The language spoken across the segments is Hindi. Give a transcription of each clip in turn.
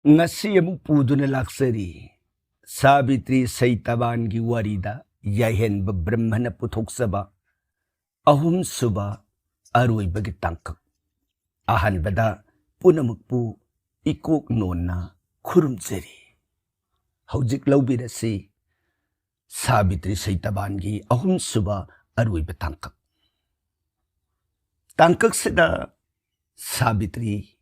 ngasi amuk puduna laksari Sabitri Saitaban gi warida yahen ba brahmana putoksaba ahum suba aroi bagi tangkak ahan bada punamukpu ikok nonna khurumjari hojik laubirasi Sabitri Saitaban gi ahum suba aroi ba tangkak sida Sabitri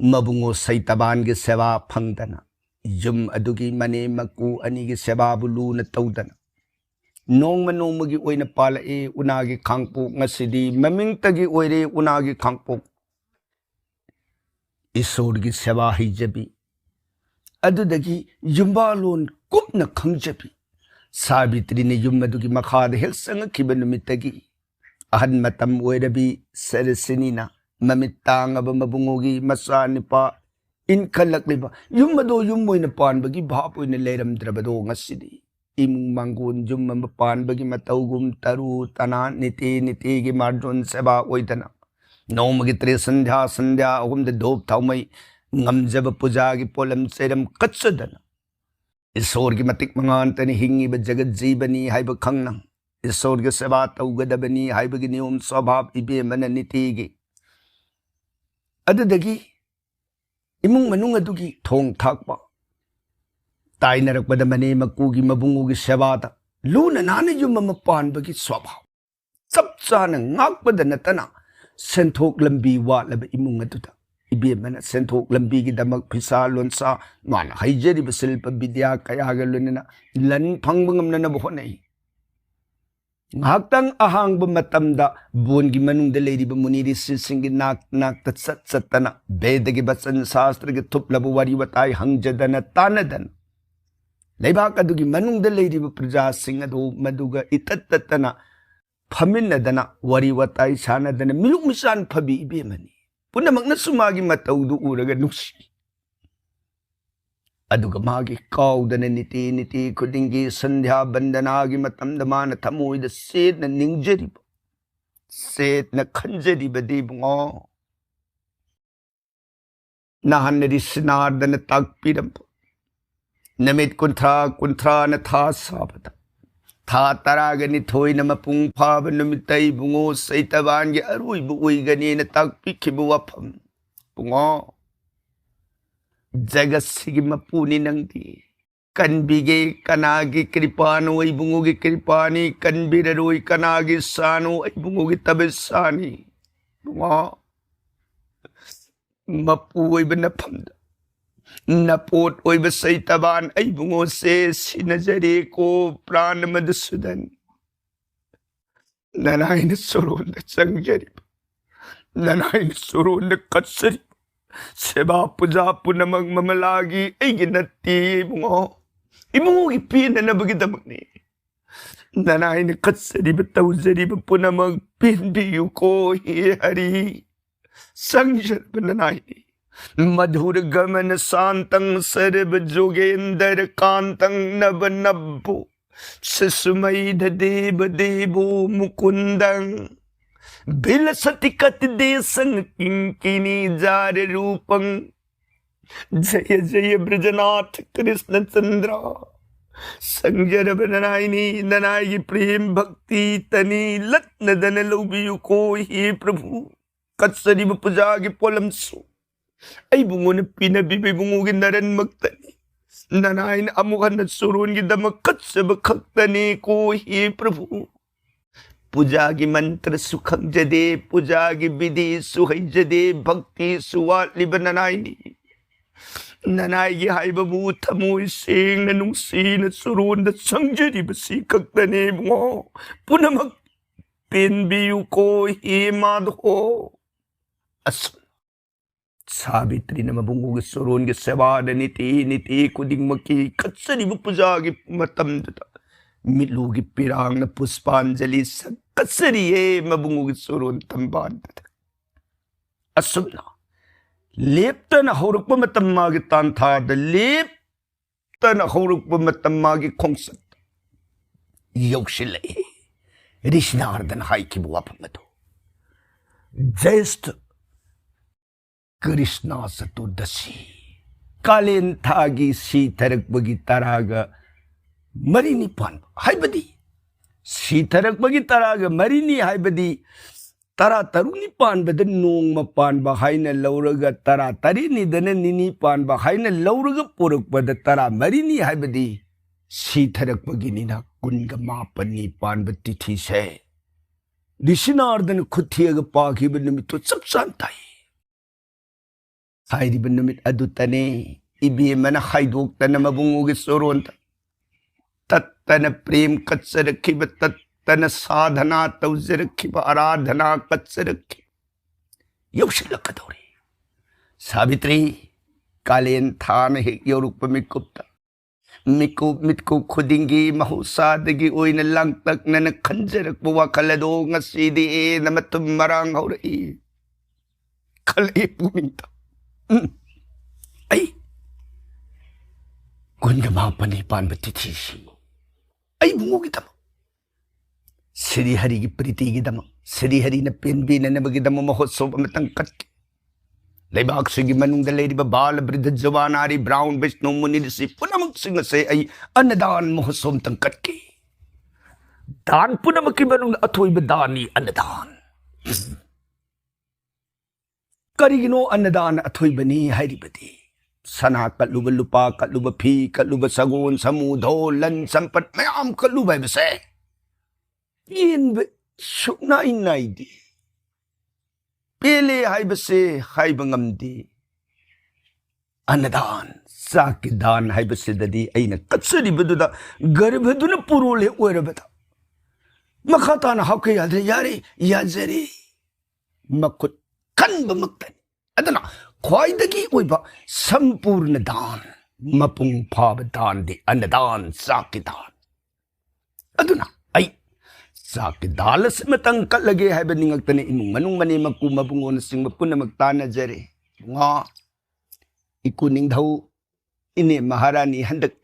mabungo Saitaban gi sewa phangdana yum adugi mane maku ani gi sewa bulu na tawdana nong manong oina pala e unagi khangpo ngasidi maming tagi oire unagi khangpo isor gi sewa hijabi adudagi yumbalon kupna khangjabi Sabitri ne yum adugi makhad hel sanga kibanumitagi ahan matam oirabi sarasinina mamitang aba mabungogi masanipa in kalakliba yum ado yum oina panbagi bhap oina leiramdrabado ngasidi imung mangun yum panbagi matawgum taru tana niti gi marjon seba oidana nomagi tre sandhya ahum de dhop thaumai ngamjaba puja gi polam seram katsadana isor gi matik mangan tani hingi ba jagat jibani haiba khangna isor gi seba tawgadabani haiba gi niyom swabhab ibe mana niti gi adudagi imung manung adugi thong thakpa tainarakpada mane makugi mabungugi sebada luna nana yum ama panbagi swabhav chap chana ngakpada natana senthok lambi watlaba imung aduda ibemana senthok lambi gi damak phisa lonsa mana haijari basilpa bidya kayaga lunina lan phangbangam nana bohonai nghaktang ahangba matamda bongi manungda leiriba muniri sisingi nak tsatana bedagi basan shastragi thuplabu wari watai hangjadana tanadana leibak adugi manungda leiriba praja sing adu maduga itattatana phaminadana wari watai sanadana miluk misan phabi ibemani punamakna sumagi mataudu uraga nuksi aduga magi kaudana niti khudingi sandhya bandanagi matamda mana thamoida setna ningjariba setna khanjariba dibungo nahanari sinardana takpirampa namit kunthra na tha sabata tha taragani thoina mapung phaba numitai bungo Saitaban gi arui bu uigani na takpi khibu wafam bungo jagasigi mapuni nangdi kanbige kanagi kripano ay bungugi kripani kanbiraroi kanagi sano ay bungugi tabesani bunga mapu ay banapamda napot oy ba Saitaban ay bungo se sinajari ko pran madsudan nanay na suron na sangjari nanay na suron na katsari seba puja punamag mamalagi ay ginati bungo imungo ipina na bagidamag ni nanay na katsari ba tawzari ba punamag pinbiyo ko hihari sangjari ba nanay ni madhur gaman santang sarv jogendar kantang nab nabbo sismaid devo mukundang bilasatikat desang kinkini jar rupang jaya brajanath krishna chandra sanjar banayini nanayi prem bhakti tani latnadan lobiyu ko he prabhu katsari pujagi polamsu ay bungo na pinabibi bungo ginaran magtani nanayin amukan na surun gidamak katsaba kaktani ko he prabhu pujagi mantra sukhang jade pujagi vidhi suhay jade bhakti suwat libananayni nanayi hay babu tamoy sing na nungsi na surun na sangjari basi kaktani bungo punamak pinbiyu ko he madho asun Sabitri na mabungugi surun gi sebada niti kuding maki katsari pujagi matamdata milugi pirang na puspanjali sa katsari mabungugi surun tambandata asumna lepta na horukpa matamagi tanthada lepta na horukpa matamagi kongsat yokshilai rishnardan haiki buwapamado just Krishna Saturdasi कालेन थागी सीथरकबगी तरागा मरीनी पानबा हाइबदी सीथरकबगी तरागा मरीनी हाइबदी तरा तरुनी पानबद नोंगमा पानबा हाइना लौरगा तरा तरीनी दन निनी पानबा हाइना लौरगा पुरकबद तरा मरीनी हाइबदी सीथरकबगिनिना कुनगा मापनी पानबा तिथि से दिसिनार्दन खुथियगा पाखिब निमित्तो चप चान ताई हाइरिब निमित अदुतने इबेमना हाइदोक्तन मबुंगोगे सोरोंता तत्तन प्रेम कच्चरखिब तत्तन साधना तौजरखिब आराधना कच्चरखिब यौशिलकदौरे सावित्री कालेन थान हेक यौरुप मिकुप्ता मिकुप मितकुप खुदिंगी महौसादगी ओइन लांगतकनन खंजरकब वाखलदो ngasiदी नमतुम मरांग हौरई खले पुमिंता आई कुनगा मापनी पानबा तिथि आई बुंगोगिदम श्री हरि की प्रीति गिदम श्री हरि न पेनबी ननबगिदम महोत्सव अमतंग कटके लेबाक सिगी मनुंग लेरिबा बाल वृद्ध जवानारी ब्राउन विष्णु मुनि ऋषि पुनमक सिंह से आई अन्नदान महोत्सव तंग कटके दान पुनमकी मनुंग अथोइब दानी अन्नदान करिगिनो अन्नदान अथोइबनी हाइरिबदी सना कलुब लुपा कलुब फी कलुब सगोन समूधो लन संपत मयाम कलुब बसे इन सुनाई नाइदी पेले हाइबसे हाइबंगमदी अन्नदान साकी दान हाइबसे ददी अइना कत्सरिबदुदा गर्भदुना पुरोले ओरबदा मखाताना हाके यादरे यारे याजरे मखुत कनब मक्तन अदना ख्वाइदगी ओइबा संपूर्ण दान मपुंग फाब दान दे अन्नदान साकी दान अदुना आई साकी दालस मतंग कलगे हाइब निंगक्तने इमुंग मनुंग मने मकु मबुंगोन सिंग पुनमक तानजरे वा इकु निंगधौ इने महारानी हंदक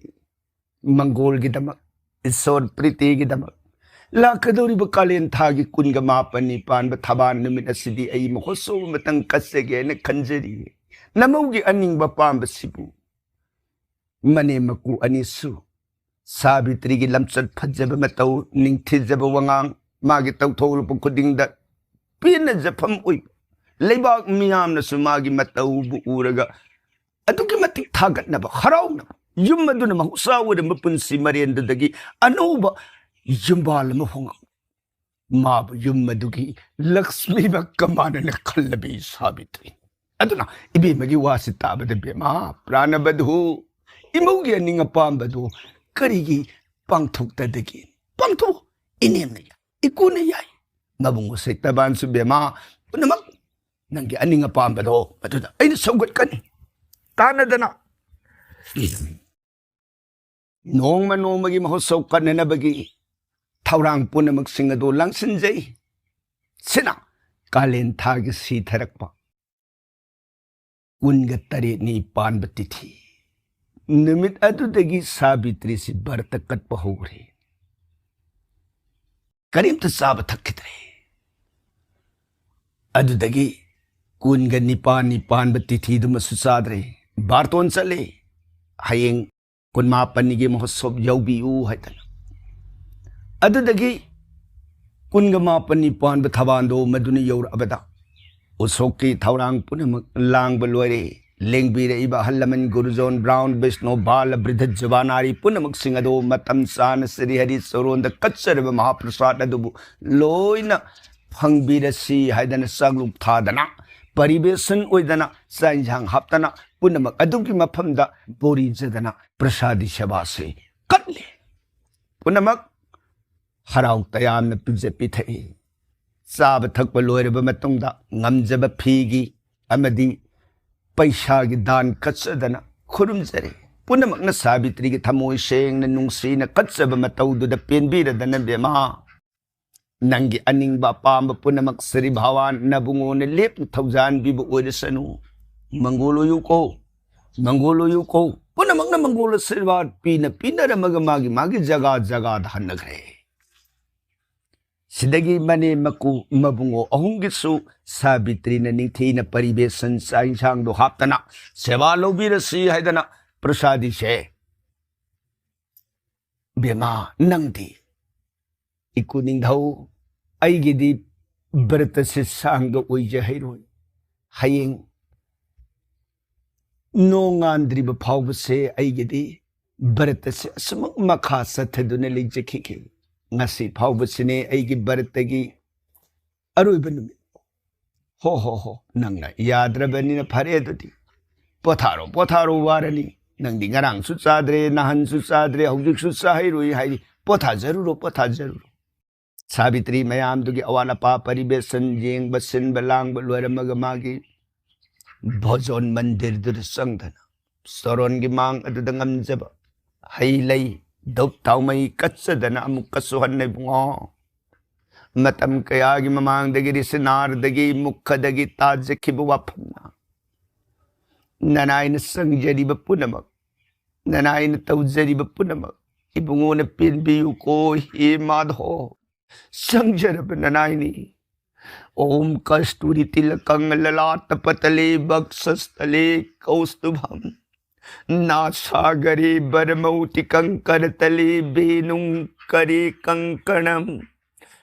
मंगोल गिदमक ईश्वर प्रीति गिदमक लाखदौरिब कालेन थागी कुनगा मापनी पानब थबान नुमित असिदी अई महोत्सव मतंग कस्सेगे न खंजरी नमौगी अनिंगबा पांब सिबु मने मकु अनिसु सावित्री की लमचत फजब मतौ निंगथिजब वंगांग मागी तौथोलप खुदिंगदा पीन जफम उइ लेबाक मियामनसु मागी मतौ बु उरगा अदुगी मतिक थागतनब हराउनब युम मदुन महसावद मपुनसी मरेंददगी अनौबा युम्बाल महोंग माब युम मदुगी लक्ष्मी बकमानन खल्लबी सावित्री अदुना इबे मगी वासि ताबद बेमा प्राणबधु इमौगी अनिंग पांबदु करिगी पांगथोक्तदगी पांगथो इनेमने इकुने याई मबुंगो सेक्तबान सुबेमा पुनमक नंगी अनिंग पांबदो मदुदा अइन सौगतकनी तानदना नोंगमा नोंगमगी महोत्सव कन्ननबगी थौरांग पुनमक सिंगदो लंगसिनजै सिना कालेन थागी सीथरकपा कुनगा तरेनी पानब तिथि निमित अदुदगी सावित्री से व्रत कटप होरे करीमत चाब थक्किद्रे अदुदगी कुनगा निपानी पानब तिथि दुमसु चाद्रे बारतोन चले हयेंग कुनमापनिगी महोत्सव यौबियु हाइदना अदुदगी कुनगा मापनी पानब थबांदो मदुनि यौर अबदा उसोकी थौरांग पुनमक लांग लोरे लेंगबीरेइबा हल्लमन गुरुजोन ब्राउन विष्णु बाल वृद्ध जवानारी पुनमक सिंगदो मतम सान श्री हरि सरोंद कच्चरब महाप्रसाद अदुबु लोइना फंगबीरसी हाइदन सगलुक थादना परिवेशन ओइदना साइंजांग हापतना पुनमक अदुगी मफमदा बोरी जदना प्रसादी सेवा से कटले पुनमक हराउ तयान पिजे पिथई चाब थकप लोइरब मतुंगदा ngamjab फीगी अमदी पैसा की दान कच्चदना खुरुमजरे पुनमकना सावित्री की थमोय सेंगना नुंगसीना कच्चब मतौदुद पेनबीरदन बेमा नंगी अनिंगबा पांब पुनमक श्री भवान नबुंगोन लेप थौजान बिबु ओइरसनु मंगोलोयुको पुनमकना मंगोल आशीर्वाद पीनरमग मागी जगा जगा हन्नग्रे सिदगी मने मकु मबुंगो अहुंगिसु साबित्रीना निंथीना परिबेसन साइंसांगदो हापतना सेवा लौबिरसी हाइदना प्रसादी से बेमा नंगदी इकु निंगधौ आइगिदी व्रत से सांग ओइजे हैरोय हयेंग नोंगांद्रिब फावबसे आइगिदी व्रत से असमक मखा सथदुने लेजखिखे ngasi फावबसिने आइगी व्रतगी अरोइब नुमित हो नंगना याद्रबनिना फरे अदुदी पोथारो पोथारो वारनी नंगदी ngaraंगसु चाद्रे नहनसु चाद्रे हौजिकसु चाहैरोइ हाइ पोथा जरूर सावित्री मयामदुगी अवाला पा परिबेसन जेंग बसिन बलांग बलवरमग मागी भोजन मंदिर दुर संगधना सरोन गी मांग अदुदा ngamjab hai lai दौप ताउमई कच्चदना अमुक कसुहन्ने बुंगो मतम कयागी ममांगदगी रिसनारदगी मुखदगी ताजखिब वाफमना ननाइन संजरिब पुनमक ननाइन तौजरिब पुनमक इबुंगोन पिनबियु को हे माधो संजरब ननाइनी ओम कस्तूरी तिलकं ललाट पतले बक्षस्थले कौस्तुभम नासागरे बरमौति कंकरतले बेनुं करे कंकणम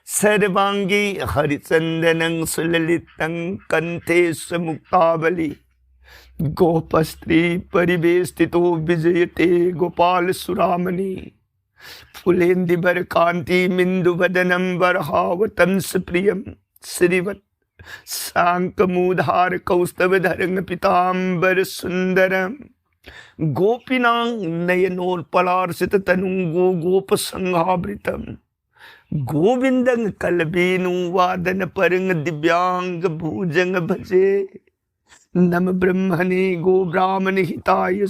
सर्वांगी हरिचंदनं सुललितं कंठे समुक्तावली गोपस्त्री परिवेष्टितो विजयते गोपाल सुरामणि फुलेंदिवर कांति मिंदुवदनं वरहावतं सुप्रियं श्रीवत् सांकमूधार कौस्तवधरं पीतांबर सुंदरम गोपीनांग नयनोत्पलार्चित तनुंगो गोप संहावृतम गोविंदं कलबेनु वादन परंग दिव्यांग भुजंग भजे नम ब्रह्मणे गो ब्राह्मण हिताय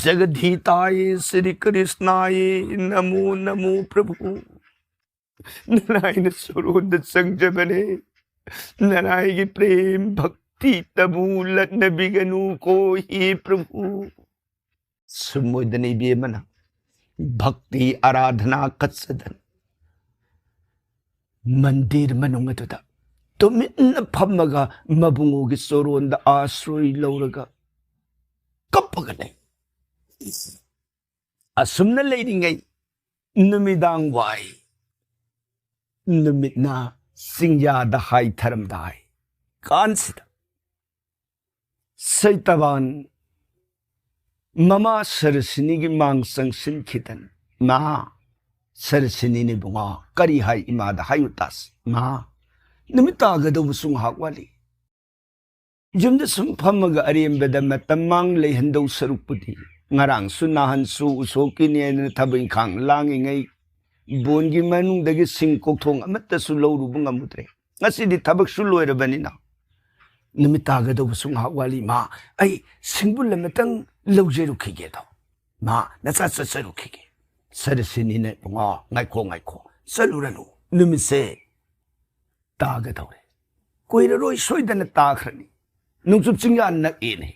जगधीताय श्री कृष्णाय नमो नमो प्रभु नारायण स्वरूप संजमने नारायण की प्रेम भक्ति तबूलत नबिगनु को ही प्रभु सुमोदनी बेमना भक्ति आराधना कत्सदन मंदिर मनुंगतुदा तुमिन फमगा मबुंगोगी सोरोंदा आश्रय लौरगा कपगने असुमना लेरिंगै नुमिदांग वाई नुमितना सिंगयादा हाई धरमदाय कांसिदा सैतवान ममा सरसिनी की मांग संसिन खितन मा सरसिनी ने बुंगा करी हाई इमादा हाई उतास मा निमिता गदो बुसुंग हाकवाली जुमद सुम फमगा अरेमबदा मतमांग लेहंदौ सरुपुदी ngarang su nahan su usoki ne na thabing khang langi ngai bongi manung dagi singkok thong amatta su loru bunga mutre ngasi di thabak su loirabani na nimita ga do sung hawali ma ai singbul lamatang lojero khige do ma na sa sa ru khige sarasini ne bunga ngai ko saluranu nimise ta ga dore koira roi soidana ta khrani nungsup chingya na ene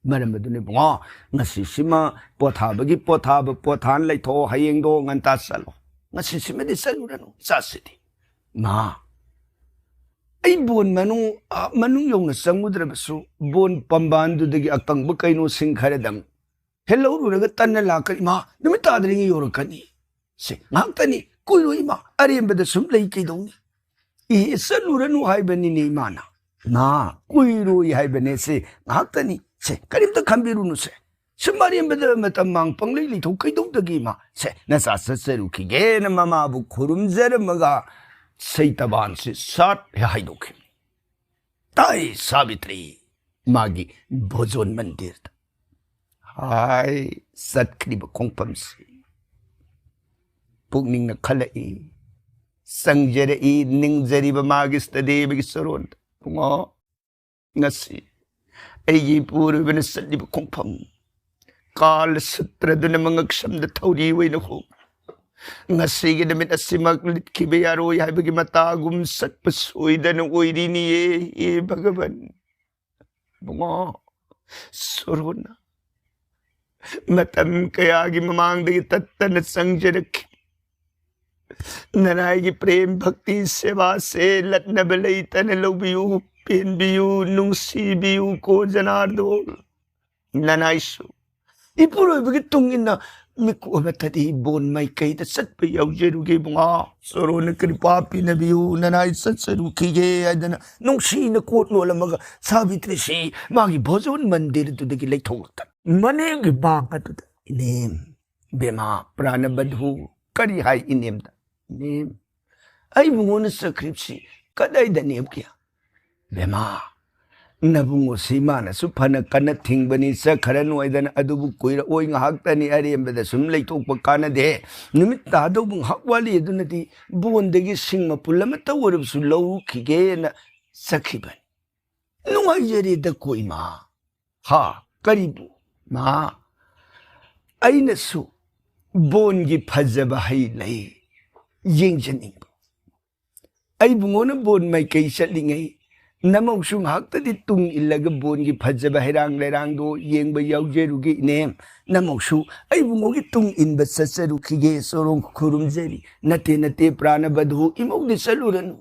मरम दुने बुआ ngasi sima pothabagi pothaba pothan laitho hayeng do nganta salo ngasi sima di salurano sasidi ma ai bon manu yong na samudra basu bon pamban du dagi akang bu kaino sing kharedang hello ru ga tan la ka ma nimita adringi yor kani se ngantani kuiroi ma aremba da sum lai ki dong i salurano haibani ni mana na kuiroi haibane se ngantani से करीब तो खंबीरू नु से सुमारी में तो मांग पंगली ली तो कई दो तकी मां से न सास से रुकी गे न मामा बु खुरुम जर मगा सही तबान से सात हाई दो के ताई सावित्री मागी भोजन मंदिर हाय सतखरी बकोंपम से पुगनिंग न खलई संजरई निंगजरी बमागी स्तदे बगी सरोन पुंगो नसी ऐगी पूर्व न सलिब खोंफम काल सत्रदुन मंगक्षमद थौरी वैन हो ngasiगी नमित असिमक लिखिबे यारो याबगी मतागुम सत्प सोइदन ओइरिनी ए भगवान बुंगो सोरोना मतम कयागी ममांगदगी तत्तन संजरख ननाई की प्रेम भक्ति सेवा से लटनब लेतन लौबियु पेनबियु नुंसीबियु को जनार्दो ननाइसु इपुरोइबगी तुंगिना मिकु अमतदी बोन माइकई द सत्प यौजेरुगे बुंगा सोरोन कृपा पिनबियु ननाई सत्सरुखिगे अदना नुंसीन कोट नोलमगा सावित्री सी मागी भोजन मंदिर तुदगी लेथोलता मनेंगी बांग अतुदा इनेम बेमा प्राणबधु करी हाई इनेम दा नेम आई बुंगोन सक्रिप्सी कदाई द नेम किया बेमा नबुंगो सीमाना सुफना कन थिंगबनी सखरन वैदन अदुबु कुइरा owing हाक्तनी अरेमबदा sum लेथोकप कानदे Nimit तादो बुंग हाक्वाली अदुनदी बोंदगी Singh मपुलम तवरबसु लौखिगेना सखिबन नुंगाइजरी the कोइमा हा करीबु मा अइनसु बोनगी फजब हई लई येंजनिंग आई बुंगोन बोन माइकई चलिंगई नमौसु हाक्तदी तुंग इल्लग बोनगी फजब हैरांग लेरांगदो येंब याउजेरुगे नेम नमौसु आई बुंगोगी तुंग इनब ससरुखिगे सोरों खुरुमजेरी नते नते प्राणबधु इमौदि सलुरनु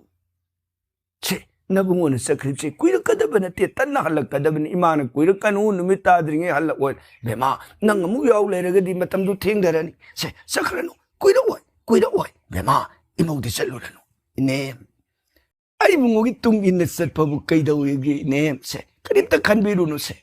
छे नबुंगोन सख्रिपसे कुइरकदब नते तन्ना हलकदबन इमान कुइरकनु नुमित ताद्रिंगे हलओय बेमा नंग अमु याउ लेरगदी मतमदु थेंगदरनी से सखरनु कुइरओय बेमा इमौदि सलुरनु name I बुंगोगी Tung in सत्पबु कैदौगे name से करीमता खनबिरुनु से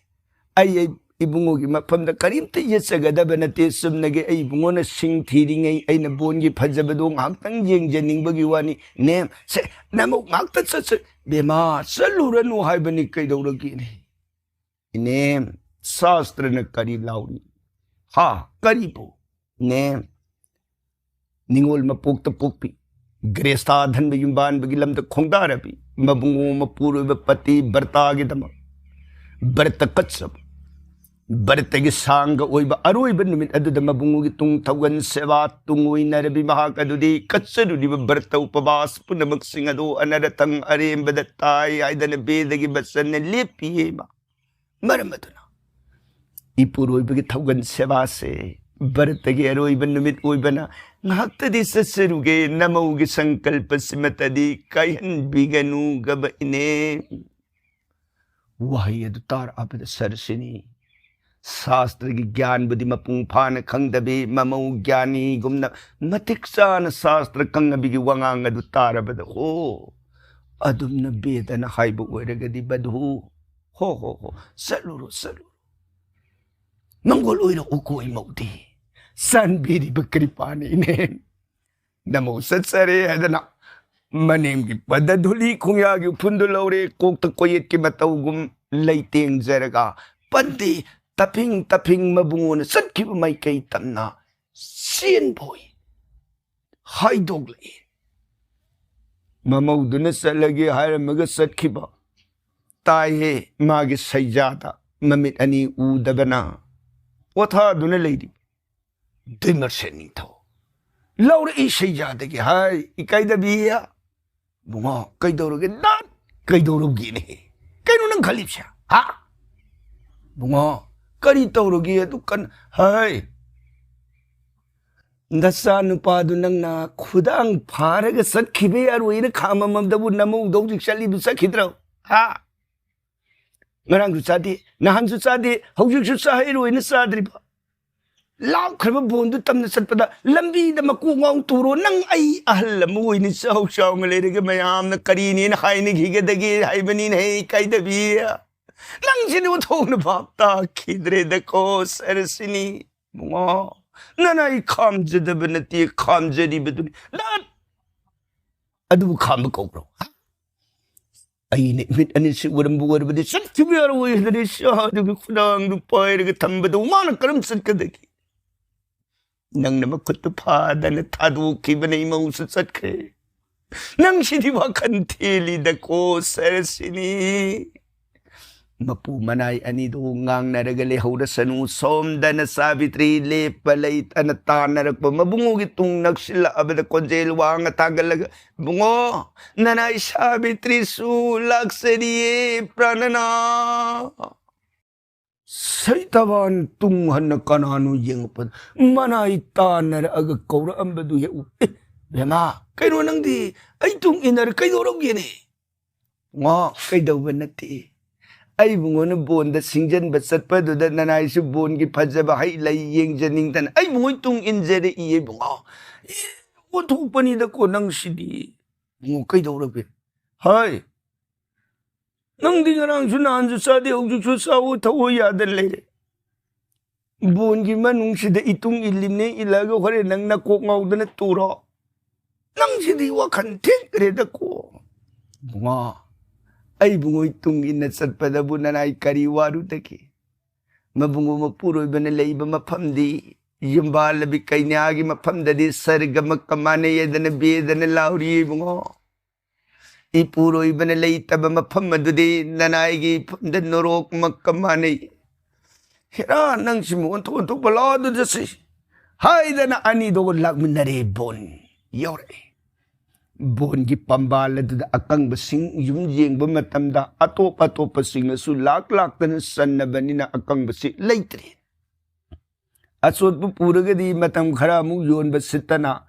आई इबुंगोगी मफमदा करीमता येसगदब नते सुमनगे आई बुंगोना सिंग थीरिंगै आइना बोनगी फजबदो ngaktang yengjeningbagi wani नेम से नमो ngakta सस बेमा सलुरनु हाइबनी कैदौरगी ने नेम शास्त्र न करी लाउनी हा करीबो नेम निंगोल मपोक्त पोक्पी ग्रेस्ता धन युम्बान बगिलम त खोंगदारबी मबुंगो मपुरुब पति बर्तागे दम बर्त कत्सब बर्तगे सांग ओइब अरोइब निमित अदुद मबुंगोगी तुंग थौगन सेवा तुंग ओइनरबी महाक अदुदी कत्सरुदिब बर्त उपवास पुनमक सिंगदो अनरतंग अरेंबद ताई आइदन बेदगी बसन लेपिएमा मरमदुना इपुरोइबगी थौगन सेवा से बरतगे अरोइब निमित ओइबना ngaktadi sasruge namauge sankalpa simatadi kaihan biganu gab ine wahi adu tar apda sarsini शास्त्र की ज्ञान बुद्धि मपुंग फान खंगदबे ममौ ज्ञानी गुमना मतिक्सान शास्त्र कंगबी की वंगांग अदु तारबद हो अदुमना बेदन हाइब ओइरगदी बदु हो सलुरो मंगोल ओइरो उकोइ मौदी सन बीरी बकरी पानी ने नमो सत्सरे हदना मनेम की पदधुली खुंया की फुंदु लौरे कोक त कोयत की मतौगुम लैतेंग जरगा पंती तपिंग मबुंगोन सत्खिब माइकई तमना सीन बोई हाइदोगले ममौदुन सलगे हारमग सत्खिब ताये मागे सैजादा ममित अनि उदबना ओथा दुन लेदी दिमर से नहीं था लौर इसे याद है कि हाय इकाइदा भी है बुआ कई दौरोगे ना कई दौरोगी नहीं कई नुन खलीफ से हाँ बुआ करी दौरोगी है तो कन हाय दसा नुपादु नंगना खुदांग फारग सखिबे यारो इने खामा ममदबु नमो दौजिक शली दुसा खिद्रो हाँ ngरang सुसादी नहान सुसादी हौजिक सुसा हेरो इने साद्रिबा लाव खरब बोंदु तमन सत्पदा लंबी the मकु ngong turo nang ai ahal mu ni sau sau ngale de mayam na kari ni na khai ni घिगे दगे हाई बनी नहीं कई द भी नंग जिन वो थोंग न भापता खिदरे द को सरसिनी मुआ ननाई खाम जद बनती खाम जदी बदुनी ला अदु खाम को ब्रो आई ने मिट अनि से वरम बुवर बदे सत तिबियार वो इधर शा दु खुदांग दु पायर ग थंबदु मान करम सत कदकी नंग नम खुद फादन थादु की बने मौस सटखे नंग सिदी वाखन थेली द को सरसिनी मपु मनाई अनि दो ngang नरगले हौर सनु सोमदन सावित्री ले पलै तन तानरक मबुंगो की तुंग नक्सिल अबद कोजेल वांग तागलग बुंगो ननाई सावित्री सु लक्सरिए प्रणना सैतवान तुंग हन कनानु येंगपन मनाई तानर अग कौर अंबदु ये ꯕꯦꯃꯥ ꯀꯩꯅꯣ ꯅꯪꯗꯤ ꯑꯩ ꯇꯨꯡ ꯏꯟꯅꯔ ꯀꯩꯗꯧꯔꯝꯒꯦꯅꯦ ꯉꯣ ꯀꯩꯗꯧꯕ ꯅꯠꯇꯦ ꯑꯩ ꯕꯨꯡꯉꯣꯅ ꯕꯣꯟꯗ ꯁꯤꯡꯖꯟꯕ ꯆꯠꯄꯗꯨꯗ ꯅꯅꯥꯏꯁꯨ ꯕꯣꯟꯒꯤ ꯐꯖꯕ ꯍꯩ ꯂꯩ ꯌꯦꯡꯖꯅꯤꯡꯗꯅ ꯑꯩ ꯕꯨꯡꯉꯣ ꯇꯨꯡ ꯏꯟꯖꯔꯛꯏꯌꯦ ꯕꯨꯡꯉꯣ ꯑꯣꯟꯊꯣꯛꯄꯅꯤꯗꯀꯣ ꯅꯪꯁꯤꯗꯤ ꯕꯨꯡꯉꯣ ꯀꯩꯗꯧꯔꯒꯦ ꯍꯥꯏ ꯅꯪꯗꯤ ꯉꯔꯥꯡꯁꯨ ꯅꯍꯥꯟꯁꯨ ꯆꯥꯗꯦ ꯍꯧꯖꯤꯛꯁꯨ ꯆꯥꯋꯣ ꯊꯛꯑꯣ ꯌꯥꯗꯅ ꯂꯩꯔꯦ ꯕꯣꯟꯒꯤ ꯃꯅꯨꯡꯁꯤꯗ 이tung 일리네 일라가 호래 ꯅꯪꯅ ꯀꯣꯛ ꯉꯥꯎꯗꯅ ꯇꯨꯔꯣ ꯅꯪꯁꯤꯗꯤ ꯋꯥꯈꯟ ꯊꯦꯛꯈ꯭ꯔꯦꯗꯀꯣ ꯕꯨꯡꯉꯣ ꯑꯩ ꯕꯨꯡꯉꯣ ꯇꯨꯡ ꯏꯟꯅ ꯆꯠꯄꯗꯕꯨ ꯅꯅꯥꯏ ꯀꯔꯤ ꯋꯥꯔꯨꯗꯒꯦ ꯃꯕꯨꯡꯉꯣ ꯃꯄꯨꯔꯣꯏꯕꯅ ꯂꯩꯕ ꯃꯐꯝꯗꯤ ꯌꯨꯝꯕꯥꯜꯂꯕꯤ ꯀꯩꯅꯥꯒꯤ ꯃꯐꯝꯗꯗꯤ ꯁꯔꯒꯃꯛꯀ ꯃꯥꯟꯅꯩꯗꯅ ꯕꯦꯗꯅ ꯂꯥꯎꯔꯤꯌꯦ ꯕꯨꯡꯉꯣ 이পু로이번에 레이따바 마팜마두디 나나이기 푼데 노록 막까마니 히라 낭시모 온톡 발라두저시 하이다나 아니도 락문나리 본 요래 본기 빰발라두다 아깡바싱 윰젬바 마탐다 아토파토파싱나수 락락다는 산나바니나 아깡바시 레이트리 아소부 부르게디 마탐 카라무 요온바 시타나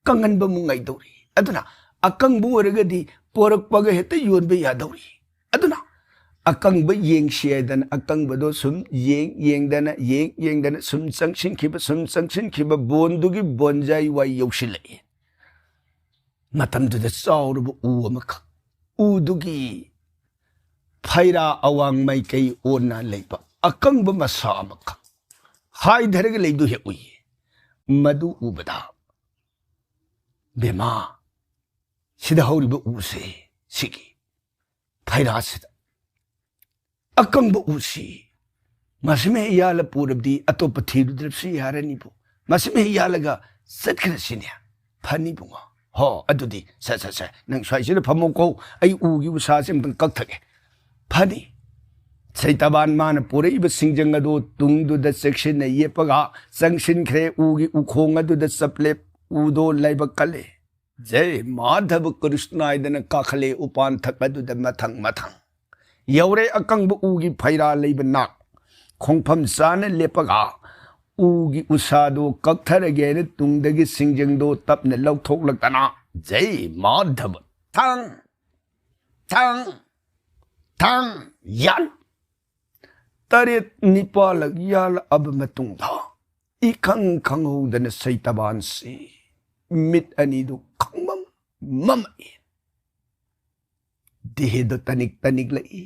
깡한바 뭉가이도리 아두나 아깡부 어르게디 पोरकपगा हेते योनबे यादौरी अदुना अकंगब येंगसियदन अकंगबदो सुम येंगदना सुम संगसिनखिबा बोंदुगी बोंजाई वाई यौसिलै मतमदुदा चाउरब उ अमख उदुगी फैरा अवांग माइकै ओना लैबा अकंगब मसा अमख हाइधरग लैदु हे उई मदु उबदा बेमा सिदा हौरिबा उसे सिगी फैरासिदा अकंब उसी मसमे याला पूरबदी अतोप थीरुद्रसी यारनिबो मसमे यालगा सत्खरसिने फनी बुंगा हो अदुदी सा नंग स्वाइसिना फमोको आई उगी उसासे मतंग कक्थगे फनी सैताबान मान पुरैब सिंजंग अदो तुंगदुदा सेक्शन येपगा संगसिनख्रे उगी उखोंग अदुदा सप्ले उदो लैब कले जय माधव कृष्णायदन काखले उपान थकदुद मथंग मथंग यौरे अकंब उगी फैरा लेब नाक खोंफम सान लेपगा उगी उसादो कक्थरगेन तुंगदगी सिंजंगदो तपने लौथोकलकना जय माधव थंग थंग थंग याल तरेत निपालक याल अब मतुंगदा इखंग खंगौदन सैताबान से मित अनिदो खंगमम ममई देहदो तनिक लई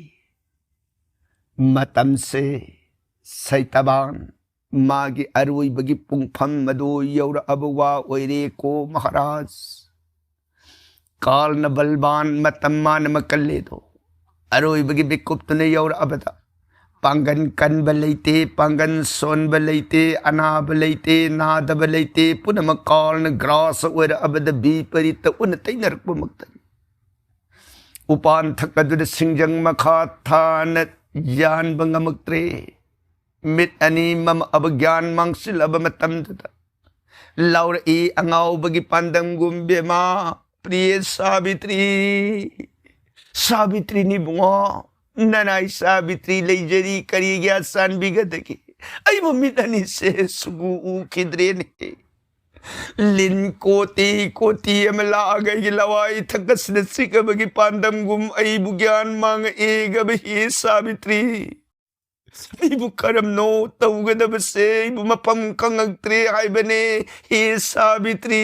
मतम से सैताबान मागी अरुइबगी पुंगफम मदो यौर अबवा ओइरे को महाराज काल न बलबान मतम मान मकल्ले दो अरुइबगी बिकुप्तने यौर अबदा पांगन कनब लेते पांगन सोनब लेते अनाब लेते नादब लेते पुनम कालन ग्रास ओर अबद बीपरित उन तैनरप मक्तन उपान थकदुद सिंजंग मखा थान यान बंगमक्त्रे मित अनि मम अब ज्ञान मंगसिल अब मतमदुदा लौर ई अंगाव बगी पांदम गुम्बेमा प्रिय सावित्री नि बुंगो ननाई सावित्री लेजरी करी गया सान बिगदगी आई मम्मी तनी से सुगु उखिद्रेने लिन कोती अमला गई लवाई थकस सिकबगी पांदम गुम आई बुज्ञान मांग एगब ही सावित्री इबु करम नो तौगदब से इबु मपम कंगक्त्रे हाइबने हे सावित्री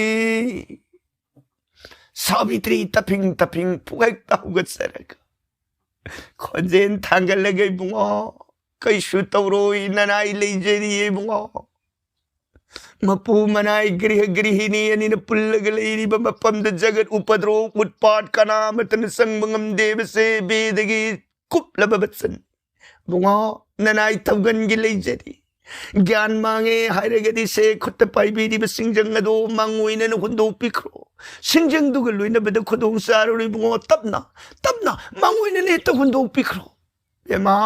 तपिंग पुगक तौगत सरक खोजेन थांगलगे बुंगो कैसु तौरोई ननाई लेजरिये बुंगो मपू मनाई गृहिणी अनिन पुल्लग लेरिब मपमद जगत उपद्रो उत्पात कनामतन संगमंगम देव से बेदगी कुपलब बत्सन बुंगो ननाई तवगन लेजरी ज्ञान मांगे हायरगदी से खुद पाइबीरिब सिंजंग अदो मांगोइनन हुंदोपिख्रो सिंजंगदुग लोइनबद खुदोंग सारोरि बुंगो तपना मांगोइनन हेता हुंदोपिख्रो एमा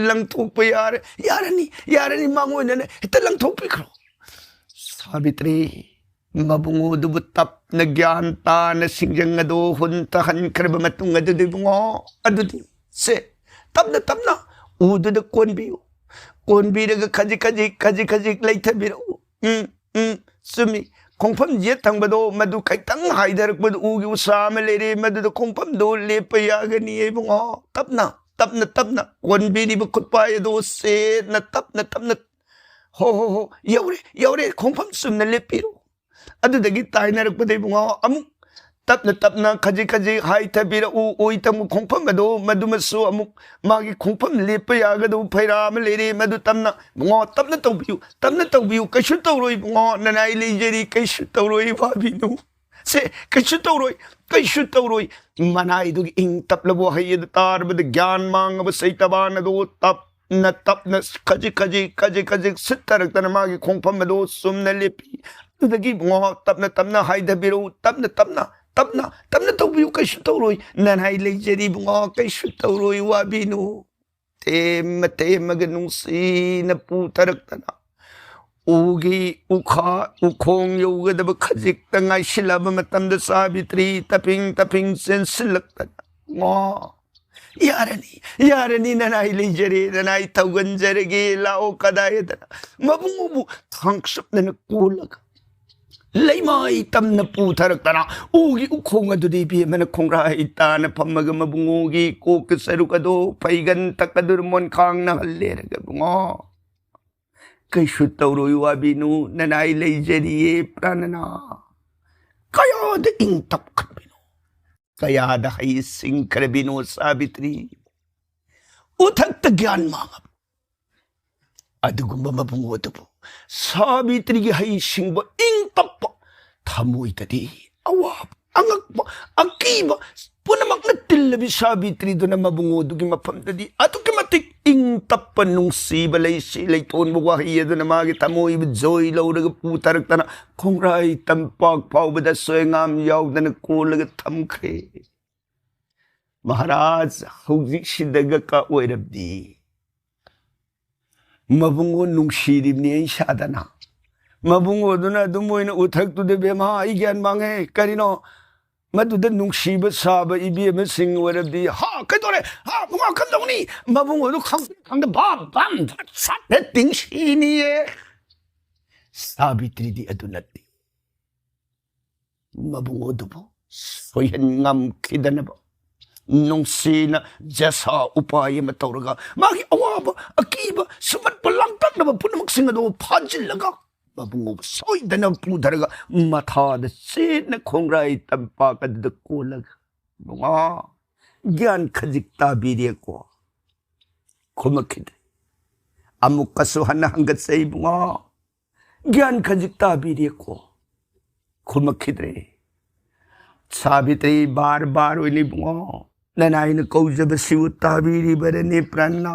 लंगथोप यारनी मांगोइनन हेता लंगथोपिख्रो सावित्री मबुंगो दुबु तपना ज्ञान तान सिंजंग अदो हुंतहनख्रब मतुंग अदुदि बुंगो अदुदि से तपना उदुद कोनबियो कोनबीरग खजिक लेथबिरो सुमी ꯈꯣꯡꯐꯝ ꯌꯦꯠ ꯊꯪꯕꯗꯣ ꯃꯗꯨ ꯈꯤꯇꯪ ꯍꯥꯏꯊꯔꯛꯄꯗ ꯎꯒꯤ ꯎꯁꯥ ꯑꯃ ꯂꯩꯔꯦ ꯃꯗꯨꯗ ꯈꯣꯡꯐꯝꯗꯣ ꯂꯦꯞꯄ ꯌꯥꯒꯅꯤ ꯏꯕꯨꯡꯉꯣ ꯇꯞꯅ ꯇꯞꯅ ꯇꯞꯅ ꯀꯣꯟꯕꯤꯔꯤꯕ ꯈꯨꯠꯄꯥꯏ ꯑꯗꯣ ꯁꯦꯠꯅ ꯇꯞꯅ ꯇꯞꯅ ꯍꯣ ꯍꯣ ꯍꯣ ꯌꯧꯔꯦ ꯌꯧꯔꯦ ꯈꯣꯡꯐꯝ ꯆꯨꯝꯅ ꯂꯦꯞꯄꯤꯔꯣ ꯑꯗꯨꯗꯒꯤ ꯇꯥꯏꯅꯔꯛꯄꯗ ꯏꯕꯨꯡꯉꯣ ꯑꯃꯨꯛ ꯇꯞꯅ ꯇꯞꯅ ꯈꯖꯤꯛ ꯈꯖꯤꯛ ꯍꯥꯏꯊꯕꯤꯔꯛꯎ ꯑꯣꯏ ꯇꯝꯃꯨ ꯈꯣꯡꯐꯝ ꯑꯗꯣ ꯃꯗꯨꯃꯁꯨ ꯑꯃꯨꯛ ꯃꯥꯒꯤ ꯈꯣꯡꯐꯝ ꯂꯦꯞꯄ ꯌꯥꯒꯗꯧꯕ ꯐꯩꯔꯥ ꯑꯃ ꯂꯩꯔꯦ ꯃꯗꯨ ꯇꯞꯅ ꯏꯕꯨꯡꯉꯣ ꯇꯞꯅ ꯇꯧꯕꯤꯌꯨ ꯀꯩꯁꯨ ꯇꯧꯔꯣꯏ ꯏꯕꯨꯡꯉꯣ ꯅꯅꯥꯏ ꯂꯩꯖꯔꯤ ꯀꯩꯁꯨ ꯇꯧꯔꯣꯏ ꯋꯥꯕꯤꯅꯨ ꯁꯦ ꯀꯩꯁꯨ ꯇꯧꯔꯣꯏ ꯃꯅꯥꯏꯗꯨꯒꯤ ꯏꯪ ꯇꯞꯂꯕ ꯋꯥꯍꯩ ꯑꯗꯨ ꯇꯥꯔꯕꯗ ꯒ꯭ꯌꯥꯟ ꯃꯥꯡꯉꯕ ꯁꯩꯇꯕꯥꯟ ꯑꯗꯣ ꯇꯞꯅ ꯇꯞꯅ ꯈꯖꯤꯛ ꯁꯤꯠꯊꯔꯛꯇꯅ ꯃꯥꯒꯤ ꯈꯣꯡꯐꯝ ꯑꯗꯣ ꯆꯨꯝꯅ ꯂꯦꯞꯄꯤ ꯑꯗꯨꯗꯒꯤ ꯏꯕꯨꯡꯉꯣ ꯇꯞꯅ ꯇꯞꯅ ꯍꯥꯏꯊꯕꯤꯔꯛꯎ ꯇꯞꯅ ꯇꯧꯕꯤꯌꯨ ꯀꯩꯁꯨ ꯇꯧꯔꯣꯏ ꯅꯅꯥꯏ ꯂꯩꯖꯔꯤ ꯏꯕꯨꯡꯉꯣ ꯀꯩꯁꯨ ꯇꯧꯔꯣꯏ ꯋꯥꯕꯤꯅꯨ ꯇꯦꯝꯃꯒ ꯅꯨꯡꯁꯤꯅ ꯄꯨꯊꯔꯛꯇꯅ ꯎꯒꯤ ꯎꯈꯣꯡ ꯌꯧꯒꯗꯕ ꯈꯖꯤꯛꯇ ꯉꯥꯏꯁꯤꯜꯂꯕ ꯃꯇꯝꯗ ꯁꯥꯕꯤꯇ꯭ꯔꯤ ꯇꯞꯄꯤꯡ ꯆꯦꯟꯁꯤꯜꯂꯛꯇꯅ ꯌꯥꯔꯅꯤ ꯅꯅꯥꯏ ꯂꯩꯖꯔꯦ ꯅꯅꯥꯏ ꯊꯧꯒꯟꯖꯔꯒꯦ ꯂꯥꯛꯑꯣ ꯀꯗꯥꯏꯗꯅ ꯃꯕꯨꯡꯕꯨ ꯊꯥꯡꯁꯨꯞꯅꯅ ꯀꯣꯜꯂꯒ ꯂꯩꯃꯥꯏ ꯇꯝꯅ ꯄꯨꯊꯔꯛꯇꯅ ꯎꯒꯤ ꯎꯈꯣꯡ ꯑꯗꯨꯗꯤ ꯏꯕꯦꯝꯃꯅ ꯈꯣꯡꯒ꯭ꯔꯥꯏ ꯇꯥꯅ ꯐꯝꯃꯒ ꯃꯕꯨꯡꯉꯣꯒꯤ ꯀꯣꯛꯀ ꯁꯔꯨꯛ ꯑꯗꯣ ꯐꯩꯒꯟ ꯇꯛꯀꯗꯨꯔ ꯃꯣꯟꯈꯥꯡꯅ ꯍꯜꯂꯦꯔꯒ ꯕꯨꯡꯉꯣ ꯀꯩꯁꯨ ꯇꯧꯔꯣꯏ ꯋꯥꯕꯤꯅꯨ ꯅꯅꯥꯏ ꯂꯩꯖꯔꯤꯌꯦ ꯄ꯭ꯔꯥꯅꯅ ꯀꯌꯥꯗ ꯏꯪ ꯇꯞꯈ꯭ꯔꯕꯤꯅꯣ ꯀꯌꯥꯗ ꯍꯩ ꯁꯤꯡꯈ꯭ꯔꯕꯤꯅꯣ ꯁꯥꯕꯤꯇ꯭ꯔꯤ ꯎꯊꯛꯇ ꯒ꯭ꯌꯥꯟ ꯃꯥꯡꯉꯕ ꯑꯗꯨꯒꯨꯝꯕ ꯃꯕꯨꯡꯉꯣ ꯑꯗꯨꯕꯨ ꯁꯥꯕꯤꯇ꯭ꯔꯤꯒꯤ ꯍꯩ ꯁꯤꯡꯕ ꯏꯪ ꯇꯞꯄ ꯊꯃꯣꯏꯗꯗꯤ ꯑꯋꯥꯕ ꯑꯉꯛꯄ ꯑꯀꯤꯕ ꯄꯨꯝꯅꯃꯛꯅ ꯇꯤꯜꯂꯕꯤ ꯁꯥꯕꯤꯇ꯭ꯔꯤꯗꯨꯅ ꯃꯕꯨꯡꯉꯣꯗꯨꯒꯤ ꯃꯐꯝꯗꯗꯤ ꯑꯗꯨꯛꯀꯤ ꯃꯇꯤꯛ ꯏꯪ ꯇꯞꯄ ꯅꯨꯡꯁꯤꯕ ꯂꯩꯁꯤ ꯂꯩꯇꯣꯟꯕ ꯋꯥꯍꯩ ꯑꯗꯨꯅ ꯃꯥꯒꯤ ꯊꯃꯣꯏꯕꯨ ꯖꯣꯏ ꯂꯧꯔꯒ ꯄꯨꯊꯔꯛꯇꯅ ꯈꯣꯡꯔꯥꯏ ꯇꯝꯄꯥꯛ ꯐꯥꯎꯕꯗ ꯁꯣꯏꯉꯥꯝ ꯌꯥꯎꯗꯅ ꯀꯣꯜꯂꯒ ꯊꯝꯈ꯭ꯔꯦ ꯃꯍꯥꯔꯥꯖ ꯍꯧꯖꯤꯛꯁꯤꯗꯒ ꯑꯣꯏꯔꯕꯗꯤ ꯃꯕꯨꯡꯉꯣ ꯅꯨꯡꯁꯤꯔꯤꯕꯅꯤ ꯑꯩ ꯁꯥꯗꯅ ꯃꯕꯨꯡꯉꯣꯗꯨꯅ ꯑꯗꯨꯝ ꯑꯣꯏꯅ ꯎꯊꯛꯇꯨꯗ ꯕꯦꯝꯃ ꯑꯩ ꯒ꯭ꯌꯥꯟ ꯃꯥꯡꯉꯦ ꯀꯔꯤꯅꯣ ꯃꯗꯨꯗ ꯅꯨꯡꯁꯤꯕ ꯁꯥꯕ ꯏꯕꯦꯝꯃꯁꯤꯡ ꯑꯣꯏꯔꯕꯗꯤ ꯀꯩꯗꯧꯔꯦ ꯕꯨꯡꯉꯣ ꯀꯝꯗꯧꯅꯤ ꯃꯕꯨꯡꯉꯣꯗꯨ ꯈꯪꯗ ꯚꯥꯝ ꯁꯥꯠꯅ ꯇꯤꯡꯁꯤꯅꯤꯌꯦ ꯁꯥꯕꯤꯇ꯭ꯔꯤꯗꯤ ꯑꯗꯨ ꯅꯠꯇꯦ ꯃꯕꯨꯡꯉꯣꯗꯨꯕꯨ ꯁꯣꯏꯍꯟ ꯉꯝꯈꯤꯗꯅꯕ ꯅꯨꯡꯁꯤꯅ ꯖꯁꯥ ꯎꯄꯥꯏ ꯑꯃ ꯇꯧꯔꯒ ꯃꯥꯒꯤ ꯑꯋꯥꯕ ꯑꯀꯤꯕ ꯁꯨꯝꯍꯠꯄ ꯂꯥꯡꯇꯛꯅꯕ ꯄꯨꯝꯅꯃꯛꯁꯤꯡ ꯑꯗꯨ ꯐꯥꯖꯤꯜꯂꯒ ꯃꯕꯨꯡꯉꯣꯕꯨ ꯁꯣꯏꯗꯅ ꯄꯨꯊꯔꯒ ꯃꯊꯥꯗ ꯆꯦꯠꯅ ꯈꯣꯡꯔꯥꯏ ꯇꯝꯄꯥꯛ ꯑꯗꯨꯗ ꯀꯣꯜꯂꯒ ꯕꯨꯡꯉꯣ ꯒ꯭ꯌꯥꯟ ꯈꯖꯤꯛ ꯇꯥꯕꯤꯔꯦꯀꯣ ꯈꯨꯝꯃꯛꯈꯤꯗ꯭ꯔꯦ ꯑꯃꯨꯛꯀꯁꯨ ꯍꯟꯅ ꯍꯪꯒꯠꯆꯩ ꯕꯨꯡꯉꯣ ꯒ꯭ꯌꯥꯟ ꯈꯖꯤꯛ ꯇꯥꯕꯤꯔꯦꯀꯣ ꯈꯨꯝꯃꯛꯈꯤꯗ꯭ꯔꯦ ꯁꯥꯕꯤꯇ꯭ꯔꯤ ꯕꯥꯔ ꯑꯣꯏꯅꯤ ꯕꯨꯡꯉꯣ ꯅꯅꯥꯏꯅ ꯀꯧꯖꯕꯁꯤꯕꯨ ꯇꯥꯕꯤꯔꯤꯕꯔꯅꯤ ꯄ꯭ꯔꯥꯟꯅ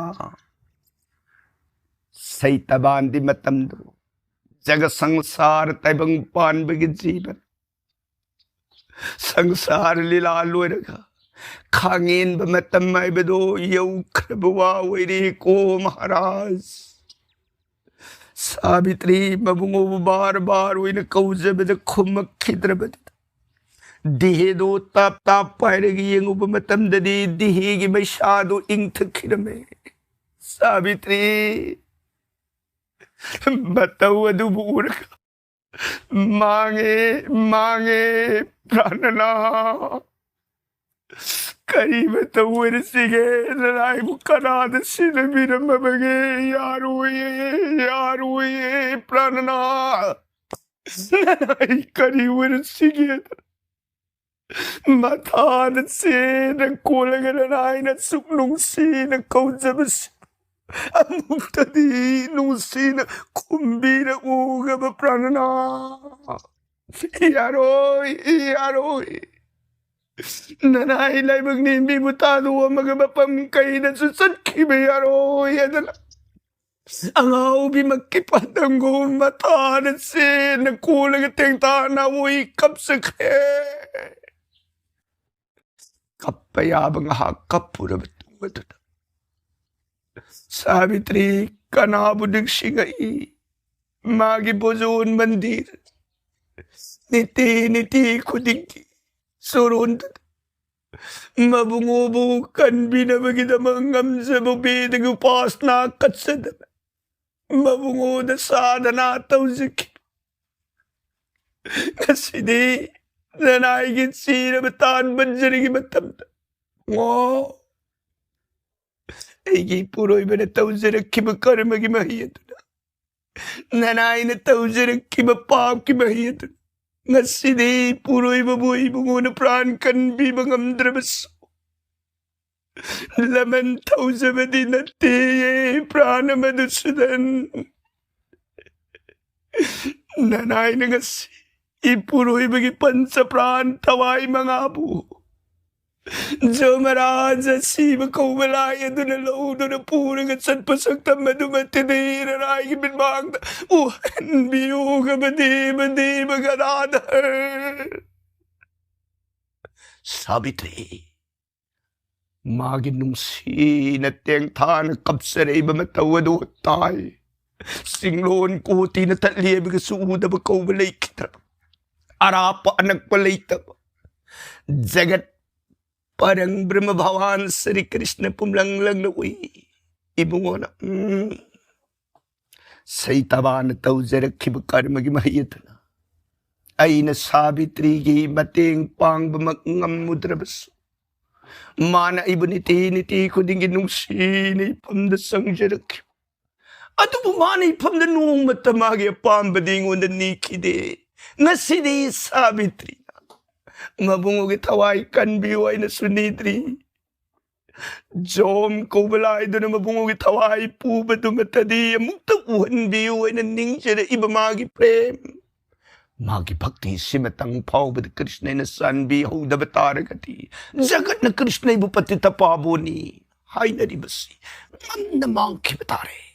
ꯁꯩꯇꯕꯥꯟꯗꯤ ꯃꯇꯝꯗꯨ जग संसार तैबंग पानबगी जीवन संसार लीला लोरगा खांगेन बमतम माइबदो यौखरबवा ओइरे को महाराज सावित्री मबुंगो बार ओइन कौजबद खुमखिद्रबद दिहेदो ताप पाइरगी येंगुब मतमददी दिहेगी मैसादो इंगथखिरमे सावित्री बताओ अदुबु उरगा मांगे प्राणना करी बताओ इरसिगे नराय बुकनाद सिनबिरमबगे यारोये प्राणना नराय करी इरसिगे मथाद से न कोलगनाय न सुकनुंसी न कौजबस अमुक्तदी नुसीन कुंबीर उगब प्राणना यारोय ननाई लाइबगनी बिबुतादु अमगब पम कईन सुसत्खिबे यारोय अदला अंगाउ बिमक्की पतंगो मतान से न कोलग तेंगता ना वही कब सखे कपया बंगा कपुरब तुमद सावित्री कनाबु दिक्षिगई मागी बोजोन मंदिर नीति खुदिंगी Soron मबुंगोबु कनबिनबगिदम ngamjabo bedग Upasana कत्सद मबुंगोद Sadhana तौजिक Ngasiday nanayigit sinabataan banjarigi matamda. Aigi puroy ba na tawzarakiba karamagi mahiyaduna. Nanay na tawzarakiba paapki mahiyaduna. Ngasiday puroy babuhay bungo pran kan bibang amdrabas. Laman tawzabadi na tiye prana madusudan. Nanay na ngasi. Ipuroy bagi pansapran taway mga abu. Jo Maharaj Shiva Kaumalaya Dunalo Dunapura at San Pasakta Madumatini Rai Binbang Biuga Badi Magadada Sabitri Maginum si na teng tan kapsare ba matawado tay Singlon kuti na talye biga suuda ba kaumalay kita Arapa anak palayta Jagat Parang Brahma Bhavan Sri Krishna pumlanglang na uy. Ibungo na. Saitaba na tawzarak kibakar magimahiyat na. Ay na Sabitri gi mating pang bamangam mudrabas. Mana ibuniti ko dingin nung sinay pamdasang jarak. Ato bumanay pamdanong matamagi pambadingon na nikide. Nasidi Sabitri. Mabungog itaway kan biway na sunitri. Jom ko balay doon na mabungog itaway po ba dumatadi muktakuhan biway na ningsya na iba magi prem. Magi bhakti simatang pao ba da Krishna na sanbi ho da batara kati. Jagat na Krishna ibu pati tapabo ni. Hay na ribasi. Man namang kibatare.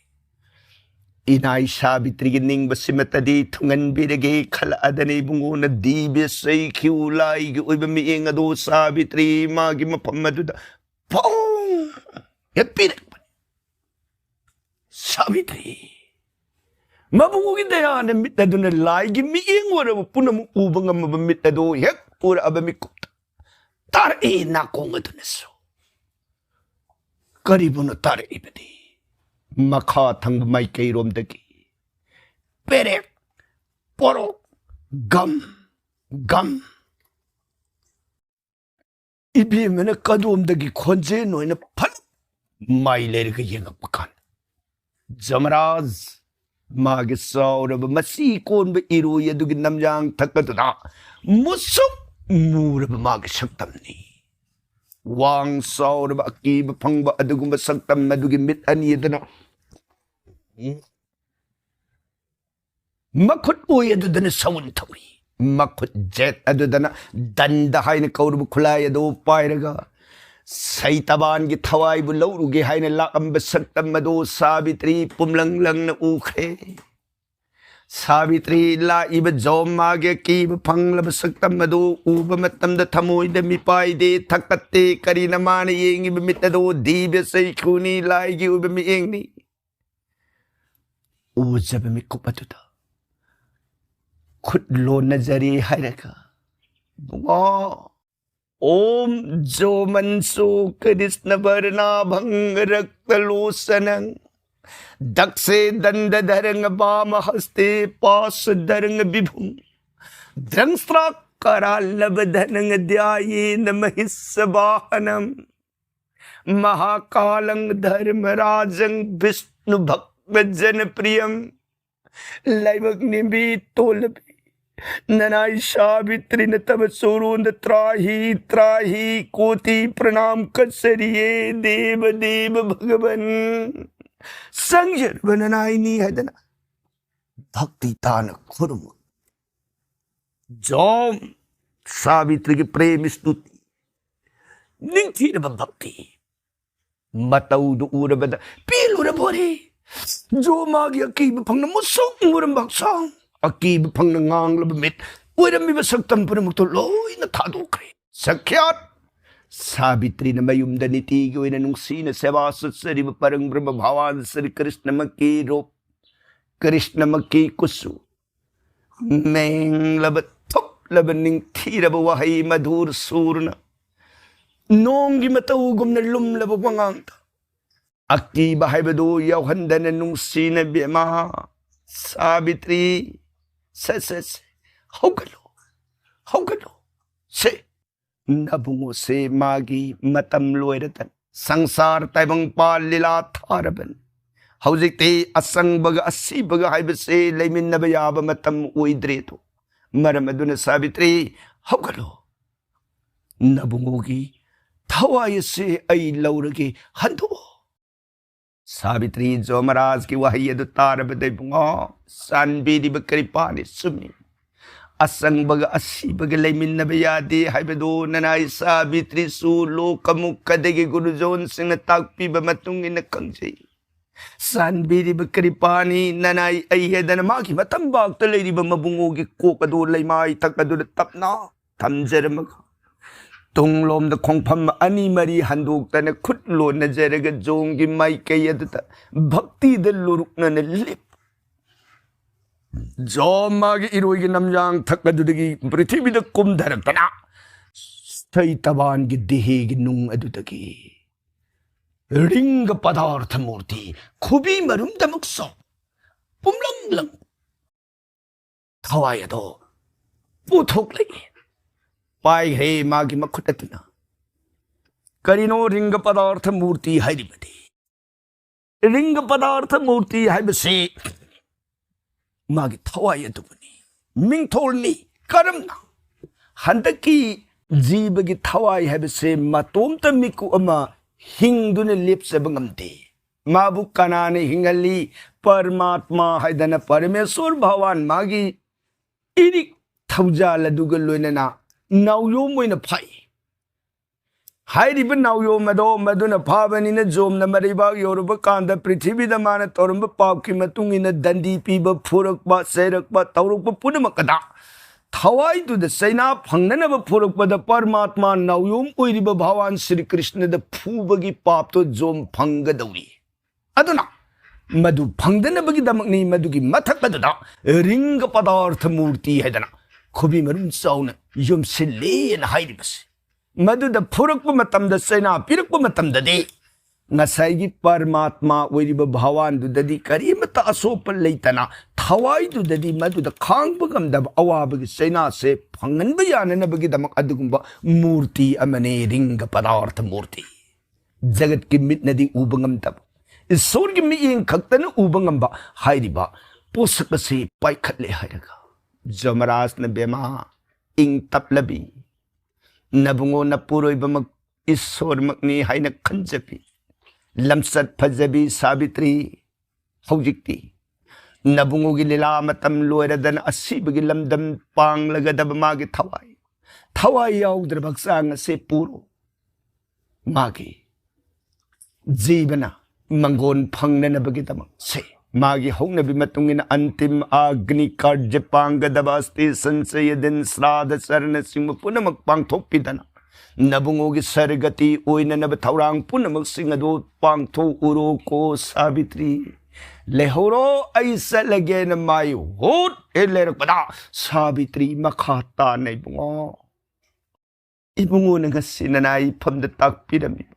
Inay Sabitri gining basimatadi tungan binagay kalaadanay bungo na dibis ay kiulay giuy bamiing ado Sabitri magi mapamaduda. Pong! Yat pinagpan. Sabitri. Mabungugin na yan ang mitado na lay gimiing wala mo po na mo ubang ang mabamit na do yak pura abamikot. Taray na kong ito na so. Karibo na taray ibadi. Makatang may kayrom dagi. Perek, porok, gam. Ibi mana kadom dagi konje no ina pan. May leri ka yung apakan. Jamaraj, magisaw na ba masikon ba iruya dugin namjang takatuna. Musok, mura ba magisaktam ni. Wang saw na ba akiba pang ba adugong basagtam na dugin mit aniyada na. Makut uy ado dana sawun tawi. Makut jet ado dana dandahay na kaurub kulay ado payraga. Saitaban gitaway bulaw rugi hay na lakam basagtam mado Sabitri pumlanglang na ukhe. Sabitri la iba jom mage kiba panglabasagtam mado uba matam da tamoy da mipay de takate karina mana yung iba mitado dibya say kuni laigi uba miing ni. Uza ba mikupatuda. Kutlo na jari haraka. Bunga. Om jo manso Krishna varna bhang raktalosanang. Dakse dandadarang bama haste pasadarang bibhum. Drangstra karalabadhanang dhyaye namahisabahanam. Mahakalang dharmarajang Vishnu bhakvajan priyam. Laibag nimbi tolabi. Nanay Sabitri na tamasuro na trahi koti pranam kasariye deva bhagavan. Sangyar bananay ni hadana. Bhakti tana kurumu. Jom Sabitri ki prem stuti. Ningti na ba bhakti? Mataudo ura bada. Pilu na bori. Jo magi akiba pang namusong urang baksang. Akiba pang nangang labamit. Ura mi basagtam pa na magtuloy na tadukri. Sakyat. Sabitri na mayumda ni Tigoy na nung sinasewasat sa riba parang Brahma Bhavan Sri Krishna magkirop. Krishna magkikuso. Meng labat top laban ning tira bawahay madhur surna. Nung gimatawugom na lumlabag mangangta. Akiba hay bado yaw handa na nung sinabi ma. Sabitri. Sas. haugatlo se nabungo se magi matam loiratan sangsar taibang palila tharaban haujikti asangbaga asibaga haibase leiminaba yaba matam oidreto maram aduna Sabitri haugatlo nabungogi thawai se ai laurage hando Sabitri jo Maharaj ki wahi adu tarabade bungo sanbidi bakripani sumi asang baga asi baga leiminaba yade haibado nanai Sabitri su lokamukadege gurujon singna takpiba matungina kangjai sanbidi bakripani nanai ayyadana maki matambak leiriba mabungogi kokado leimai takadu tapna tamjaramaga Tunglom the Kongpam Ani Mari Handuk than a kutlo Nazaraga Jongi Maike Yadata Bhakti the Lurukna lip Jomag Iruiganam Yang Takadudagi Pritibi the Kumdaratana Stay Taban Gidihig Nung Adutaki Ring Padartha Murti Kubi Marum Damakso Pumlang Lang Tawayado Putokli Pai he magi makutatuna. Karino ringa padartha murti hairibadi. Ringa padartha murti haibase. Magi thawaya dubani. Ming tolni karamna. Handaki jibagi thawai haibase matomta miku ama hingdune lipsa bangamte. Mabu kanane hingali parmatma haidana parameswar bhawan magi irik thawja laduga loinana. Now you win a pie. Hide even now you Maduna Pavan in a zom, the Mariba, Yorubakan, the Pritibi, the man at Torumba Pakimatung in a Dundee Piba, Puruk, but Serak, but Taurupa Punamakada. Tawai to the Sena, Panganava Puruk, but the Parmatma, now you Uidiba Bhavan Sri Krishna, the Pubagi Pap to Zom Pangadawi. Aduna Madu Panganabagi Damani Madugi Matakadada, Ring Padartha Murti Hedana. Kubi marum sauna yum sili and haidibas. Madu the Purukmatam the Sena, Pirukmatam the day. Nasagi Parmatma, Widiba Bhavan to the di Karimata Asopa Laitana, Tawai to the di Madu the Kangbagam the Awabag Sena se Pangan Bayan and Abagidam Adugumba Murti Amane Ring Padartha Murti. Zagat Kimitnadi Ubangam Tab. Is so give me in Kaktan Ubangamba, Haidiba, Posakasi, Paikatli Haidaga. Jomaras na bema ing taplabi nabungo na puro iba mag isor magni hay na kanjapi lamsat pajabi Sabitri haujikti nabungo gilila matam loiradan asibagi lamdam pang lagadab magi thawai yaw drabaksa se puro magi jibana mangon phangna na bagitama se Magi hong na bimatungin antim agni karja pangadabasti sansayadin srada sarana singma puna magpangthok pidana. Nabungogi sargati oina na bataurang puna magsingado pangthok uro ko Sabitri. Lehoro ay sa lagyan na mayo hot elerak pada Sabitri makata na ibungo. Ibungo na nga sinanay pamdatak piramid.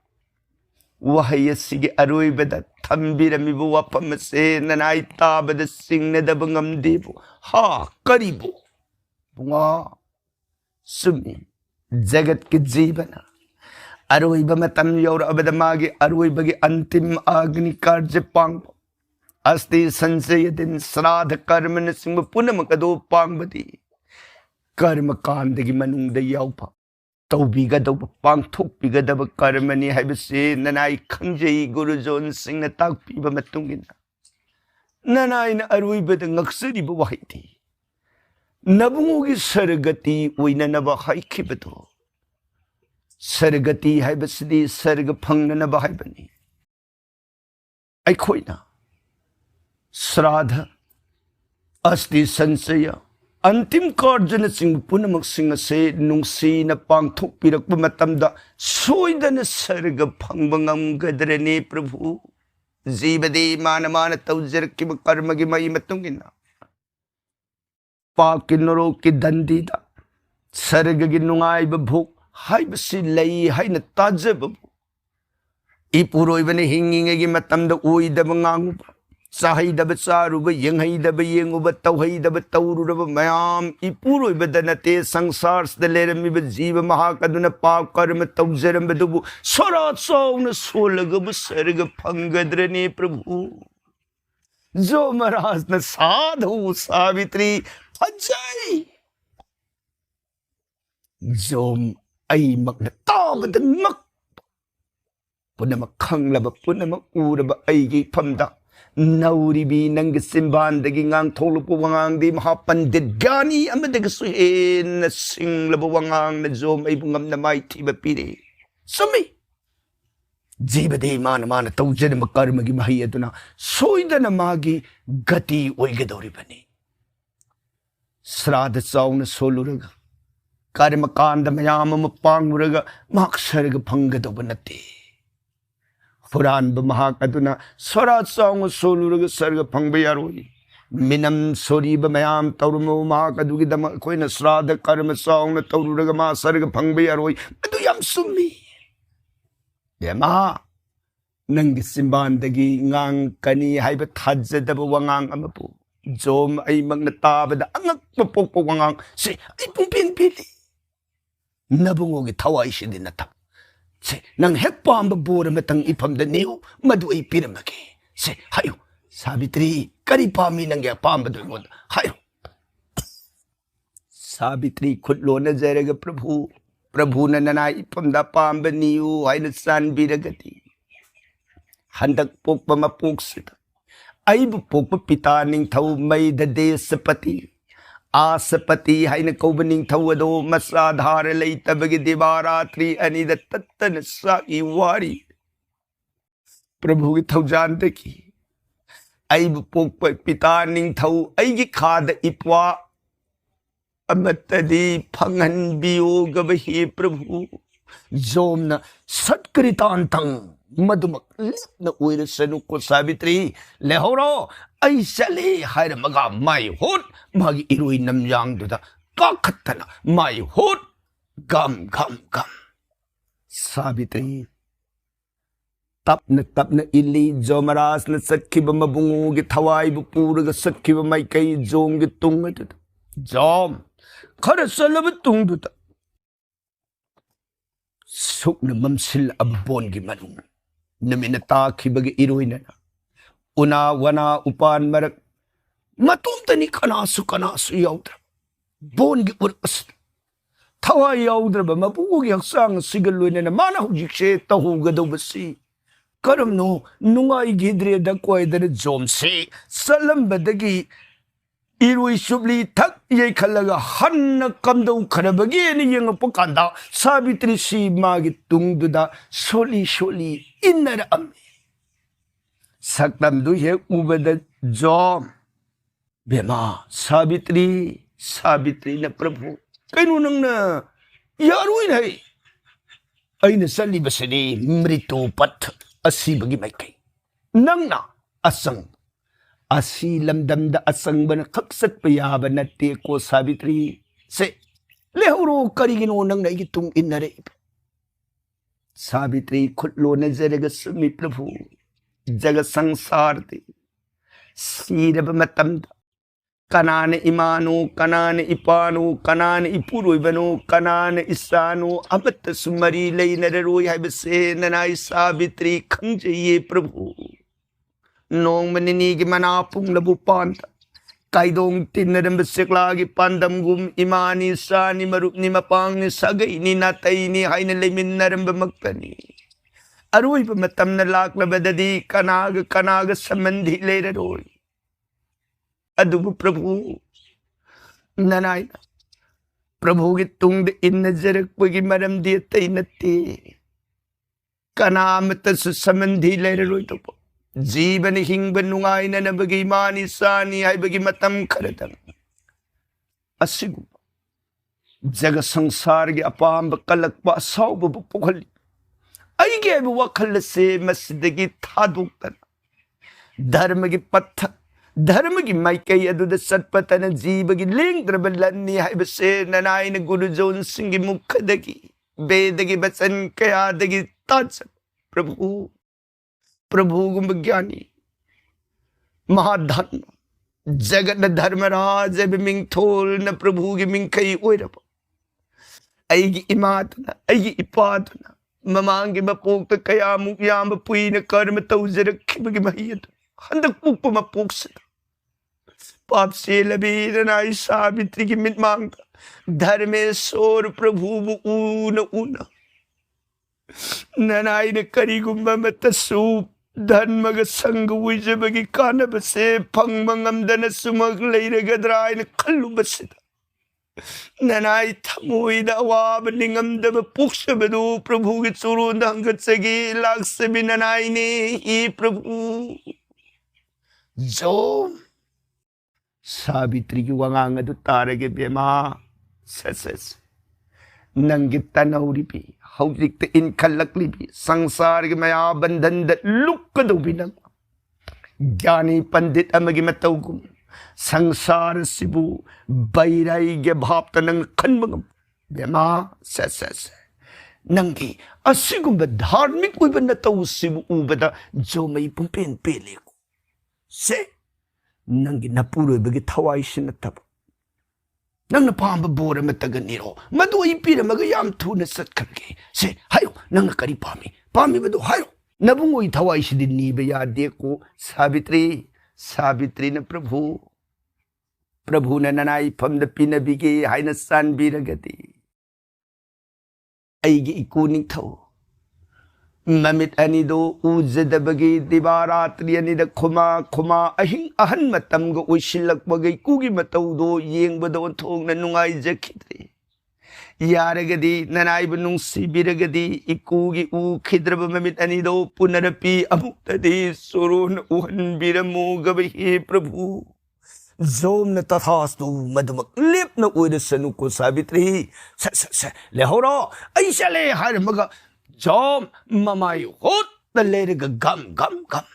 Wahaya sige aroy bada tambirami bu wapamase nanay tabada sing na dabangam dibo ha karibo bunga sumi jagat ki jibana aroy ba matam yaura abada magi aroy bagi antim agni karja pang asti sansayadin sradha karma sing punamakado pangbadi karma kandagi manungda yawpa Taubigadaba pangthokpigadaba karmani haibase nanai khangjai gurujon singna takpiba matungina nanai na aruibada ngaksariba wahiti nabungogi sargati oinanaba haikibado sargati haibasidi sarga phangnanaba haibani aikhoina sradha asti sansaya Antim karjana sing punamak sing se nungsi na pangthok pirak pamatamda soida na sarga pangbangam gadrene prabhu jibade mana tawjar ki karma gi mai matungina pa kinoro ki dandida sarga gi nungai babhok hai basi lei hai na tajab ipuroi bane hinging gi matamda oida bangangu ꯆꯥꯍꯩꯗꯕ ꯆꯥꯔꯨꯕ ꯌꯦꯡꯍꯩꯗꯕ ꯌꯦꯡꯉꯨꯕ ꯇꯧꯍꯩꯗꯕ ꯇꯧꯔꯨꯔꯕ ꯃꯌꯥꯝ ꯏꯄꯨꯔꯣꯏꯕꯗ ꯅꯠꯇꯦ ꯁꯪꯁꯥꯔꯁꯤꯗ ꯂꯩꯔꯝꯃꯤꯕ ꯖꯤꯕ ꯃꯍꯥꯛ ꯑꯗꯨꯅ ꯄꯥꯞ ꯀꯔꯃ ꯇꯧꯖꯔꯝꯕꯗꯨꯕꯨ ꯁꯣꯔꯥ ꯆꯥꯎꯅ ꯁꯣꯜꯂꯒꯕꯨ ꯁꯔꯒ ꯐꯪꯒꯗ꯭ꯔꯅꯦ प्रभु जो महाराजꯅ साधु सावित्री फजै जोम ꯑꯩꯃꯛꯅ ꯇꯥꯕꯗ ꯉꯛ ꯄꯨꯝꯅꯃꯛ ꯈꯪꯂꯕ ꯄꯨꯝꯅꯃꯛ ꯎꯔꯕ ꯑꯩꯒꯤ ꯏꯐꯝꯗ ꯅꯧꯔꯤꯕꯤ ꯅꯪꯒꯤ ꯆꯤꯟꯕꯥꯟꯗꯒꯤ ꯉꯥꯡꯊꯣꯛꯂꯛꯄ ꯋꯥꯉꯥꯡꯗꯤ ꯃꯍꯥꯄꯟꯗꯤꯠ ꯒ꯭ꯌꯥꯅꯤ ꯑꯃꯗꯒꯤꯁꯨ ꯍꯦꯟꯅ ꯁꯤꯡꯂꯕ ꯋꯥꯉꯥꯡꯅ ꯖꯣꯝ ꯑꯩꯕꯨ ꯉꯝꯅ ꯃꯥꯏꯊꯤꯕ ꯄꯤꯔꯦ ꯆꯨꯝꯃꯤ जीवदे मान मान तौजरम कर्म की मही अदुना सोइदन मागी गति ओइगदौरिबनी श्राद्ध चाउन सोलुरग कर्म कांड मयाम पांगुरग माक्सरग फंगदौब नते पुराण महाक अदुना स्वरा चाउन सोलुरग सर्ग फंगब यारोई मिनम सोरीब मयाम तौरमो महाक अदुगी दम कोइना श्राद्ध कर्म चाउन तौरुरग मा सर्ग फंगब यारोई अदु याम सुम्मी बेमा नंगी सिंबानदगी ngang kani haiba thajadaba wangang amapu jom ai magna tabada angak popok wangang se ai pungpin pili nabungo gi thawai sidi na thap se nang hek pamba bora matang ipamda niu madu ai piramage se hayo sabitri kari pami nangya pamba do ngon hayo sabitri khutlo na jaraga प्रभु नना इपमदा पांब नियु हाइना सानबिरगति हंदक पोकप मपोकसिद आइब पोकप पिता निंगथौ मैद देशपति आसपति हाइना कौब निंगथौ अदो मसाधार लैतबगे दिवारात्रि अनिद तत्तन साई वारी प्रभु की थौजानदकी आइब पोकप पिता निंगथौ आइगी खाद इपवा अमतदी फंगन बियोगब हे प्रभु जोमना सत्कृतांतंग मधुमक लेपना ओइरसनु को सावित्री लेहोरो ऐ चले हायर मगा माई होट मागी इरोई नमयांग दुदा काखतना माई होट गम गम गम सावित्री तपन इली जोमरास न सत्खिब मबुंगो गे थवाई बु पूरग सत्खिब माई कई जोंग गे तुंग जोम खर सलब तुंगदुता सुकन ममसिल अब बोन की मनु नमिना ताखिबगे इरोइना उना वना उपान मरक मतुमतनी कनासु याउद्र बोन की उरस थवा याउद्र मपुगी हक्सांग सिगलोइना माना हुजिक्से तहुगदोबसी करमनो नुंगाई गिद्रे दक्वाइदर जोमसे सलंबदगी इरुई सुबली थक ये खलगा हन्न कमदौ खरबगे ने यंग पकांदा सावित्री सी मागी तुंगदुदा सोली सोली इनर अम्मे सकतम दु हे उबद जोम बेमा सावित्री न प्रभु कैनु नंगना यारुई नै ऐन सली बसनी मृत्यु पथ असीबगी माइकै नंगना असंग असी लमदमदा असंगबन खक्सत पयाब नत्ते को सावित्री से लेहरो करिगिनो नंग नई तुंग इनरे सावित्री खुटलो नजरग सुमि प्रभु जग संसार दे सीरब मतमदा कनान इमानो कनान इपानो कनान इपुरोइबनो कनान इसानो अमत सुमरी लेनरोय हाइबसे ननाई सावित्री खंजये प्रभु नोंग मनिनी की मना पुंगलबु पांत काइदोंग तिन्नरम सेकला की पांदम गुम इमानी सानी मरुपनी मपांग नि सगैनी नातैनी हाइन लेमिन्नरम बमक्तनी अरुइब मतमन लाक्लबददी कनाग संबंधी लेररोय अदुबु प्रभु ननाय प्रभु की तुंग इन जरकपगी मरम दि तैनते कनामत संबंधी लेररोय तो जीवन हिंग नुंगाइन नबगी मानी सानी हाइबगी मतम खरदम असिगु जग संसार के अपाम कलक असौब पुखल अगे वखल से मसदगी थादुक्तन धर्म की पथ धर्म की माइकई अदुद सत्पतन जीव की लेंद्रब लन्नी हाइबसे ननाइन गुरुजोन सिंह मुखदगी वेदगी बचन कयादगी ताज प्रभु गुम ज्ञानी महाधन जगत धर्मराज मिंगथोल न प्रभु की मिंखई ओइरब अगी इमादुना अगी इपादुना ममांगी मपोक्त कयामुक याम पुइन कर्म तौजरखिबगी महियत हंदक पुप मपोक्सद पाप से लबीरनाई सावित्री की मित मांगता धर्मेश्वर प्रभु ऊन ऊन ननाई ने करी गुम्बा मतसु धर्मग संग उजबगी कानब से फंगमंगमदन सुमग लेरगद्राय ने खल्लु बसिदा ननाई थमोइदा वाब निंगमदब पुक्षबदु प्रभु की चुरु दंगत्सगी लाक्सबी ननाई ने ही प्रभु जो सावित्री की वंगांग अदु तारगे बेमा ससस नंगी तनौरिबी हौजिक इन खलकलिबी संसार के मया बंधन द लुक्कदुबी नंग ज्ञानी पंडित अमगी मतौगुम संसार सिबु बैराई के भाप तनंग खनमगम बेमा ससस नंगी असिगुम धार्मिक उइब नतौ सिबु उबदा जो मई पुंपेन पेलेको से नंगी नपुरोइबगी थवाइसिन तब नंगना पांब बोर मतगनिरो मदु इपिरमग याम थुना सत्खरगे से हायो नंगना करी पामी पामी बदु हायो नबुंगोई थवाइसिदि नीबे यादेको सावित्री सावित्री न प्रभु प्रभु न ननाई फमद पिनबिगे हाइना सानबिरगदि अइगी इकुनिंग थौ ममित अनिदो उजदबगी दिवारात्रि अनिद खुमा खुमा अहिंग अहन मतमग उइसिलकबगी कुगी मतौदो येंगबदो थोंगना नुंगाइजखिद्रे यारगदी ननाइब नुंसिबिरगदी इकुगी उ खिद्रब ममित अनिदो पुनरपि अमुक्तदि सुरुन उहनबिरमु गबहि प्रभु जोम न तथास्तु मदमक लेप न ओइरसनु को सावित्री स स स लेहोरो ऐसले हरमग जोम ममाई होत लेरग गम गम गम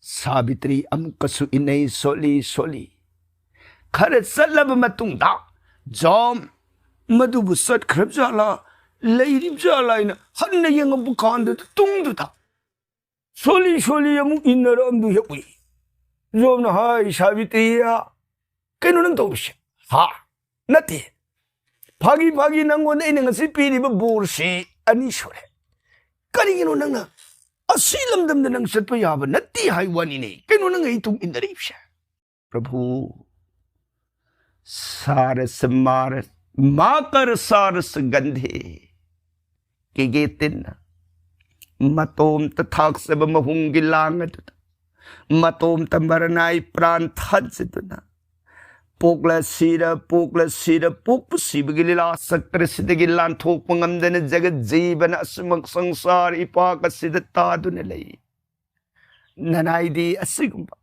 सावित्री अमुकसु इनई सोली सोली खर सलब मतुंगदा जोम मधुबु सत्खरब जाला लेरिब जाला इन हन्न यंगबु कांद तुंगदुदा सोली सोली अमुक इनरमदु हेउई जोम न हाय सावित्रीया कैनो नंग तौबसे हा नते फागी फागी नंगोन इन ngasi पिरिब बोरसे अनि सोरे करिगिनो नंगना असि लमदम नंग सत्प याब नत्ती हाय वानी ने कैनो नंग इतुम इंदरिबसे प्रभु सारस मारस माकर सारस गंधे के गेतिन मतोम तथाक सब महूंगी लांगत मतोम तमरनाई प्राण थजदना पोकला सिर पोक सिबगी लीला सक्र सिदगी लांथोक पंगमदन जगत जीवन असमक संसार इपाक सिद तादुन लई ननाइदी असिगुंबा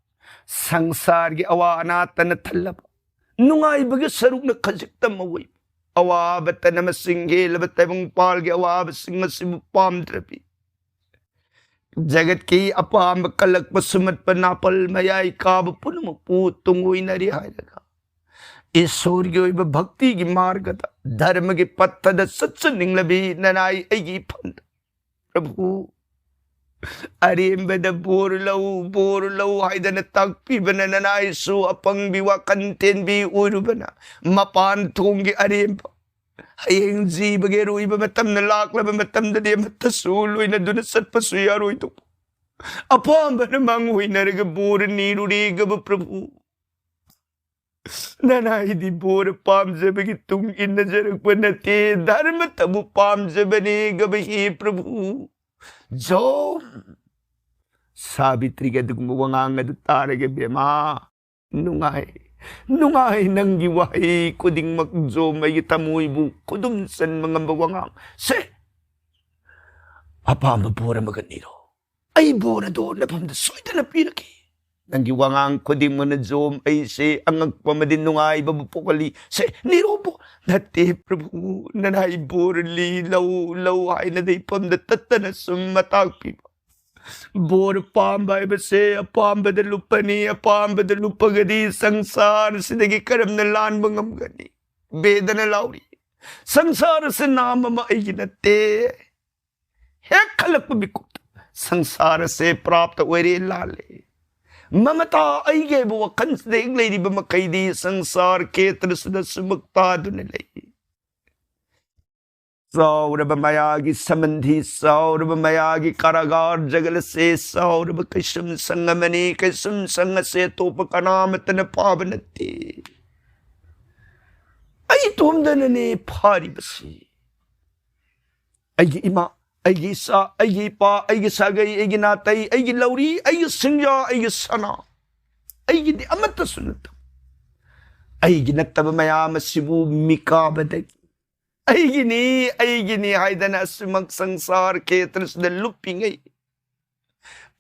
संसार की अवा अनातन थल्लब नुंगाइबगी सरुक न खजिक्तम मवई अवाब तनम सिंगेल तबंग पाल के अवाब सिंग सिब पामद्रबी जगत की अपाम कलक पसुमत पर नापल मयाई काब पुनम पूत तुंगोई नरी हायगा ईश्वर की भक्ति की मार्ग धर्म की पत्थद सच निंगलबी ननाई एगी फंद प्रभु अरेंबद बोर लौ हाइदन ताकपीबन ननाई सु अपंग बिवा कंटेन भी उरुबना मपान थोंगे अरेंब हयेंग जीबगे रोइब मतम न लाकलब मतम दे मतसु लोइना दुन सत्पसु यारोइ तो अपांबन मंग होइनरग बोर नीरुरेगब प्रभु ननाई दी बोर पामजबगी तुम इन नजरक नते धर्म तबु पामजबने गब हे प्रभु जो सावित्री के दुगम वंगांग अदु तारगे बेमा नुंगाई नुंगाई नंगी वाही कुदिंगमक जो मई तमुइबु कुदुम सनमंगम वंगांग से अपाम बोर मगनीरो आई बोर दो नफम सोइदन पीरकी नंगी वंगांग कुदिंगमन जोम ऐसे अंगक पमदि नुंगाई बबु पोकली से निरोबो नते प्रभु ननाई बोर ली लौ हाइना दे पमद तत्तन सुमताक पी बोर पांबाई बसे अपांबद लुपनी अपांबद लुपगदी संसार सिदगी करम न लान बंगम गनी बेदन लाउरी संसार से नाम म आई नते हे खलक बिकुत संसार से प्राप्त वरे लाले ममता अगे वखन मखैदी संसार क्षेत्र सुमुक्तादुन लई सौरभ मया की संबंधी सौरभ मया की कारागार जगल से सौरभ कसुम संगमने कसुम संग से तोपकनाम तन पावनते आई तोमदनने फारिबसी आई इमा आई सा आई पा आई सागई आई नातई आई लौरी आई सिंजा आई सना आई दि अमत सुनत आई नत्तब मयाम सिबु मिकाबदगी ऐगिनी हाइदना असुमक संसार क्षेत्र लुप्पिंगै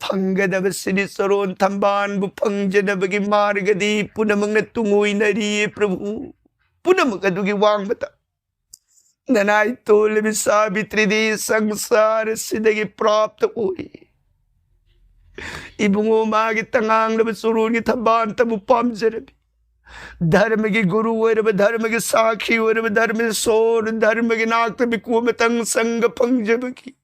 फंगदब सिरि सरोन थंबान फंगजनबगी मार्गदी पुनमंगन तुंगोइनरी प्रभु पुनमक अदुगी वांगबता ननाई तोलबि सावित्रिदी संसार सिदगी प्राप्त होई इबुंगो मागी तंगांगलब सरोन थंबान तबु पामजरबि धर्म की गुरु धर्म की साखी धर्म सोर धर्म की नाक बिकुमतंग संग पंजब की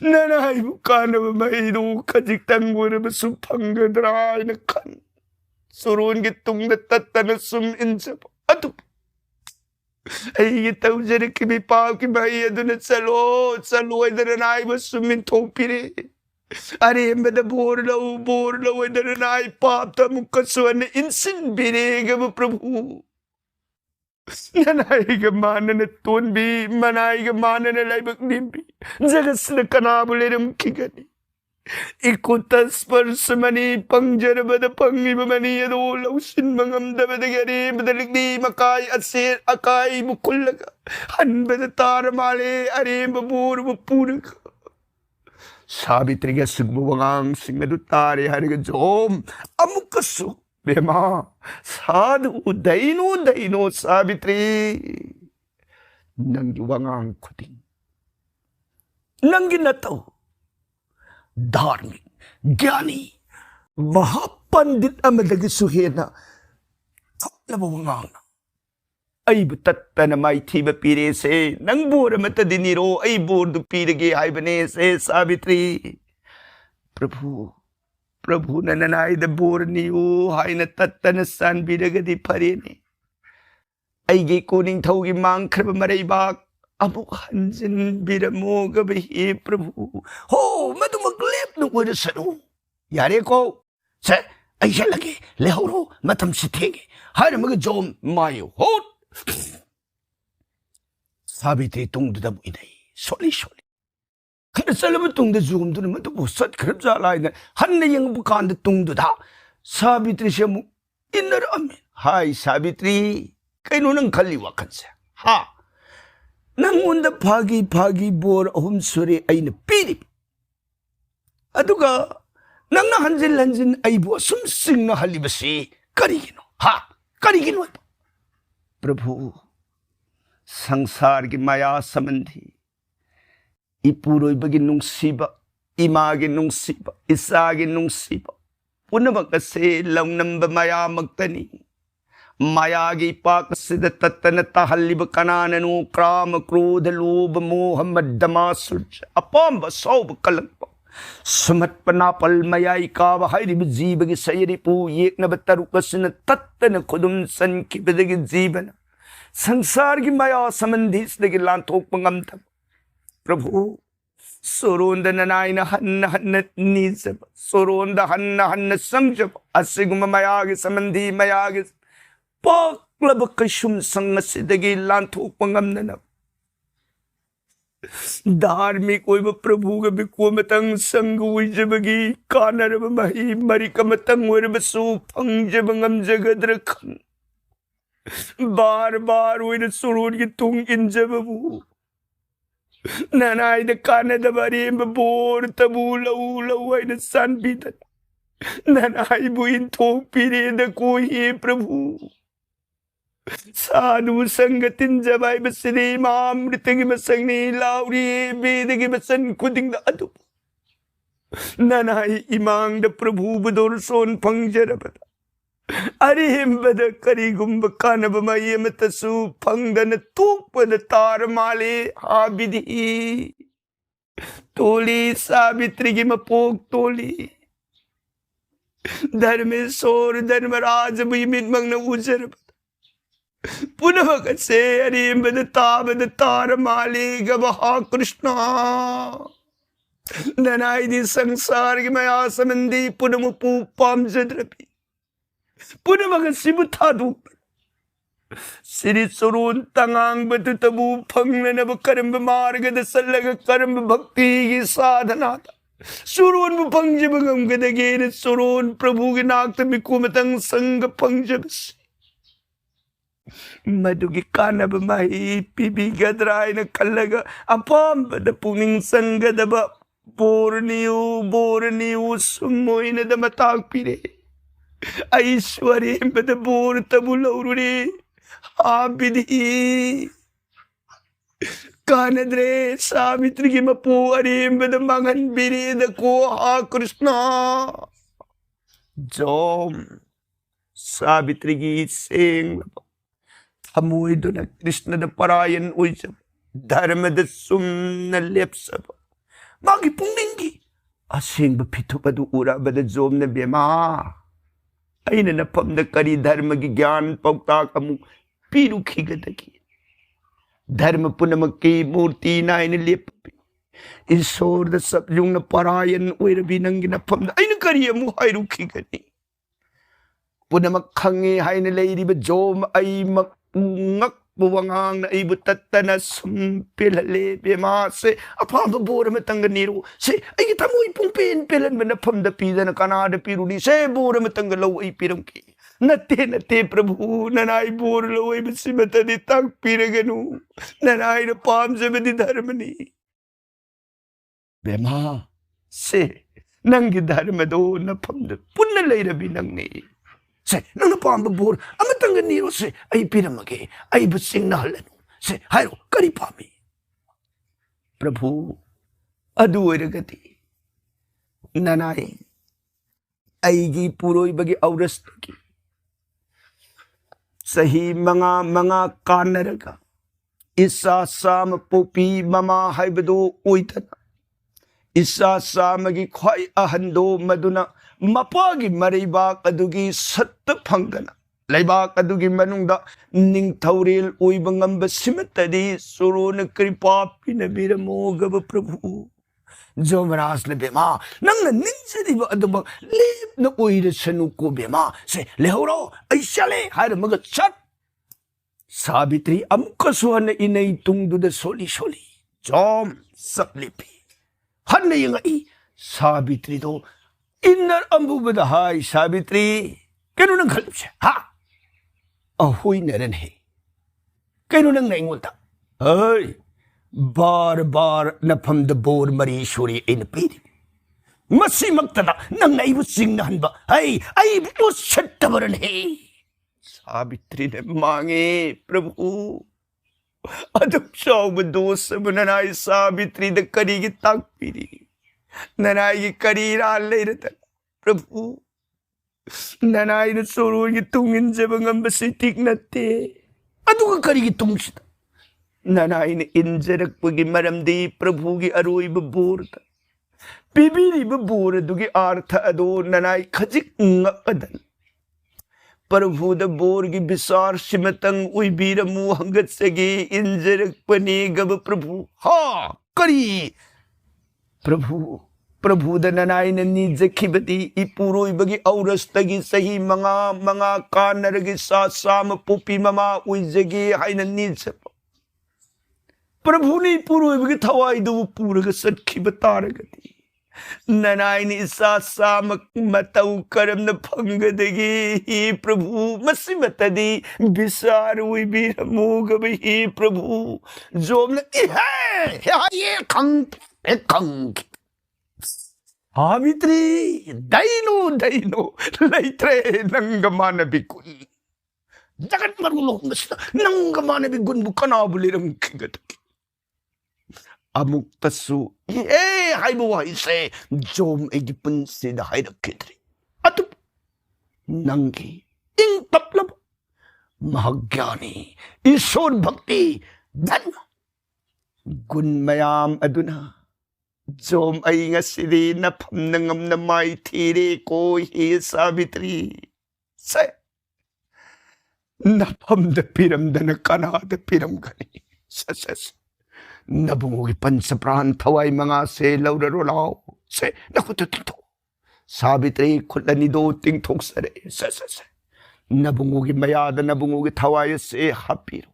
ननाई कानब मैरू खजिक तंग सुफंग द्राय न खन सुरोन की तुंग तत्तन सुम इंजब अदु ऐ तौजर की भी पाप की भाई अदुन चलो इधर नाई बसुमिन थोपिरे अरे मद बोर लो इधर नाई पाप तमुक सुन इंसिन बिरेगब प्रभु ननाई के मानन तोन भी मनाई के मानन लाइबक निम्बी जगस्न कनाबुले रमकी गनी इकुतस परसमनी पंजर बद पंगी बमनी यदो लौसिन मंगम दबद गरे बदलगी मकाई असेर अकाई मुकुल्लगा हन बद तार माले अरे बबूर बपूरक सावित्री के सुगमुवांग सिंगदु तारे हरिग जोम अमुकसु बेमा साधु दैनो सावित्री नंगी वांगांग खुदी नंगी नतो धार्मिक ज्ञानी महापंडित अमदगी सुहेना थपलब वांगांग ऐब तत्तन माइथीब पीरे से नंग बोर मत दिनीरो ऐ बोर दु पीरगे हाइबने से सावित्री प्रभु नननाई द बोर नियो हाइना तत्तन सान बिरगदी फरेने ऐगे कोनिंग थौगी मांखरब मरैबाक अमुक हंजिन बिरमोगब हे प्रभु हो मदुमक लेप नु ओर सनु यारे को से ऐसे लगे लेहरो मतम सिथेगे हर मग जोम मायो हो सावित्री तुंगदुदा बुइनै सोली खर चलब तुंगद जुगमदुन मदुबु सत्खरब जालाइना हन्न यंगबु कांद तुंगदुदा सावित्री से मु इनर अमे हाय सावित्री कैनो नंग खल्ली वखनसे हा नंगोंद फागी बोर अहुम सुरे ऐन पीरि अदुगा नंगना हंजिन ऐबु सुम सिंगना हलिबसी करिगिनो हा करिगिनो प्रभु संसार की माया संबंधी इपुरोइबगी नुंसीबा इमागी नुंसीबा इसागी नुंसीबा पुनमक से लौनंब माया मक्तनी मायागी पाक सिद तत्तन तहल्लिब कनाननु क्राम क्रोध लोभ मोह मद्दमासुज अपांब सौब कलंक सुमत्पना पल मयाई काव हाइरिब जीवगी सयरिपु येकनब तरुकसिन तत्तन खुदुम संकिबदगी जीवन संसार की माया संबंधी इसदगी लांथोक पंगमतब प्रभु सोरोंद ननाइन हन्न नीजब सोरोंद हन्न संजब असिगुम मयागी संबंधी मयागी पाक्लब कशुम संग सिदगी लांथोक पंगमनब धार्मिक ओइब प्रभु के बिकुमतंग संग उइजबगी कानरब मही मरिकमतंग ओइरबसु फंगजब जगद्र खन बार ओइर सुरोन की तुंग इंजबबु ननाई द कानद बरेम बोर तबु लौ ओइर सान बिदन ननाई बुइन थोक पिरे द कोई प्रभु साधु संगतिन जबाई बसने मामृतगी बसंगनी लाउरी बेदगी बसन खुदिंग द अदु ननाई इमांग द प्रभु बदोर सोन फंगजरबद अरे बद करी गुंब कानब मयम तसु फंगदन तूपद तार माले हाबिदी तोली सावित्री की मपोक तोली धर्मेश्वर धर्मराज मिटमंग उजर पुनः से अरेबद ताबद तार मालिक महाकृष्ण ननाई संसार की मया संबंधी पुनः पू पामजद्रपी पुनः सिब थादू श्री सुरून तंगांग बतु तबू फंगनब कर्म मार्ग दसलग कर्म भक्ति की साधना सुरून फंगजब गम गदगेर सुरून प्रभु के नाक्त बिकुमतंग संग फंगजब मधुगी कानब माही पीबी गदरायन कल्लग अपांबद पुनिंग संगदब बोरनियु सुमोइन दम ताकपिरे ऐश्वर्य बद बोर तबुलौरुरे आबिदी कानद्रे सावित्री की मपो अरेबद मंगन बिरेद को हा कृष्णा जोम सावित्री की सेंग थमुइदुन कृष्ण द परायण उइजब धर्म द सुमन लेप्सब मागी पुंगिंगी असेंग फिथुपदु उराबद जोम न बेमा अइन नफम द करी धर्म की ज्ञान पौताक अमु पीरुखिगदगी धर्म पुनम की मूर्ति नाइन लेप ईश्वर द सबजुंग परायण उइरबी नंगी नफम द अइन करी अमु हाइरुखिगनी पुनम खंगे हाइन लेरिब जोम अई मक ngak buwangang na ibu tatana sumpilale bema se apa babor matangganiru se ay tamu ipung pelan manapam da pida na kanada piruni se bor matangalaw ay pirangki nate prabhu nanay bor law ay basimata di tag piraganu nanay na pam sa madi dharmani bema se nangi dharma do napam da punalay rabi nang ni से नंग पांब बोर अमतंग नीरो से आई पिरमगे आई बसिंग नहलनु से हायो करी पामी प्रभु अदु ओरगति ननाई आईगी पुरोई बगे औरस्तकी सही मंगा कानरगा इसा साम पोपी ममा हाइबदो ओइतना इसा सामगी ख्वाई अहंदो मदुना मपागी मरैबाक अदुगी सत्त फंगदना लैबाक अदुगी मनुंगदा निंगथौरेल ओइब ngamba सिमतदी सुरोन कृपा पिनबिरमो गब प्रभु जोमरास ले बेमा नंग निंजदिब अदब लेप न ओइर सनु को बेमा से लेहरो ऐसले हार मग छट सावित्री अमकसुहन इनै तुंगदुद सोली जोम सपलिपी हन यंगई सावित्री दो इन्नर अंबुबद हाय सावित्री केनु नंग खलबसे हा अहुई नरन है केनु नंग नैंगोलता हाय बार नफम द बोर मरीश्वरी इन पीरी मसी मक्तदा नंग नैबु सिंगहनबा हाय आई बु छट्टबरन है सावित्री ने मांगे प्रभु अदब चाव दोस बननाई सावित्री द करी की ताक पीरी ननाई की करीरा ले रतन प्रभु ननाई न सोरो की तुंगिन जबंगम बसी ठीक नते अदुग करी की तुंगसित ननाई ने इंजरक पगी मरमदी प्रभु की अरोई बोरता पिबीरी बोर दुगी आर्थ अदो ननाई खजिक ngakadal प्रभु द बोर की विसार सिमतंग उई बीरमु हंगत सगे इंजरक पने गब प्रभु हा करी प्रभु द ननाई ननी जखिबदी इपुरोई बगी औरस्तगी सही मंगा कानरगी साम पुपी ममा उइजगे हाइन नीजप प्रभु ने पुरोई बगी थवाई दु पुरग सटखिब तारगती ननाई नि साम मतौ करम न फंगदगी ही प्रभु मसिमतदी बिसार उई बीरमु गब ही प्रभु जोम न हे ये खंग सावित्री दैनो लैत्रे नंगमान बिकुन जगत मरुलो नंगमान बिकुन बुकनाबुलिरम खिगतकी अमुक तसु ए हाइबो हाइसे जोम एगिपुन सिद हाइरकिद्री अतु नंगी इंग तपलब महज्ञानी ईश्वर भक्ति धन गुण मयाम अदुना Zom ay nga siri na pamnangam na may tiri ko hi Sabitri. Say, napam da piram da na kana da piram gani. Sas, nabungugi pan sa prahan taway mga selaw na rolaw. Say, nakutututo. Sabitri kula ni do ting tok sare. Sas, nabungugi mayada nabungugi taway se hapiro.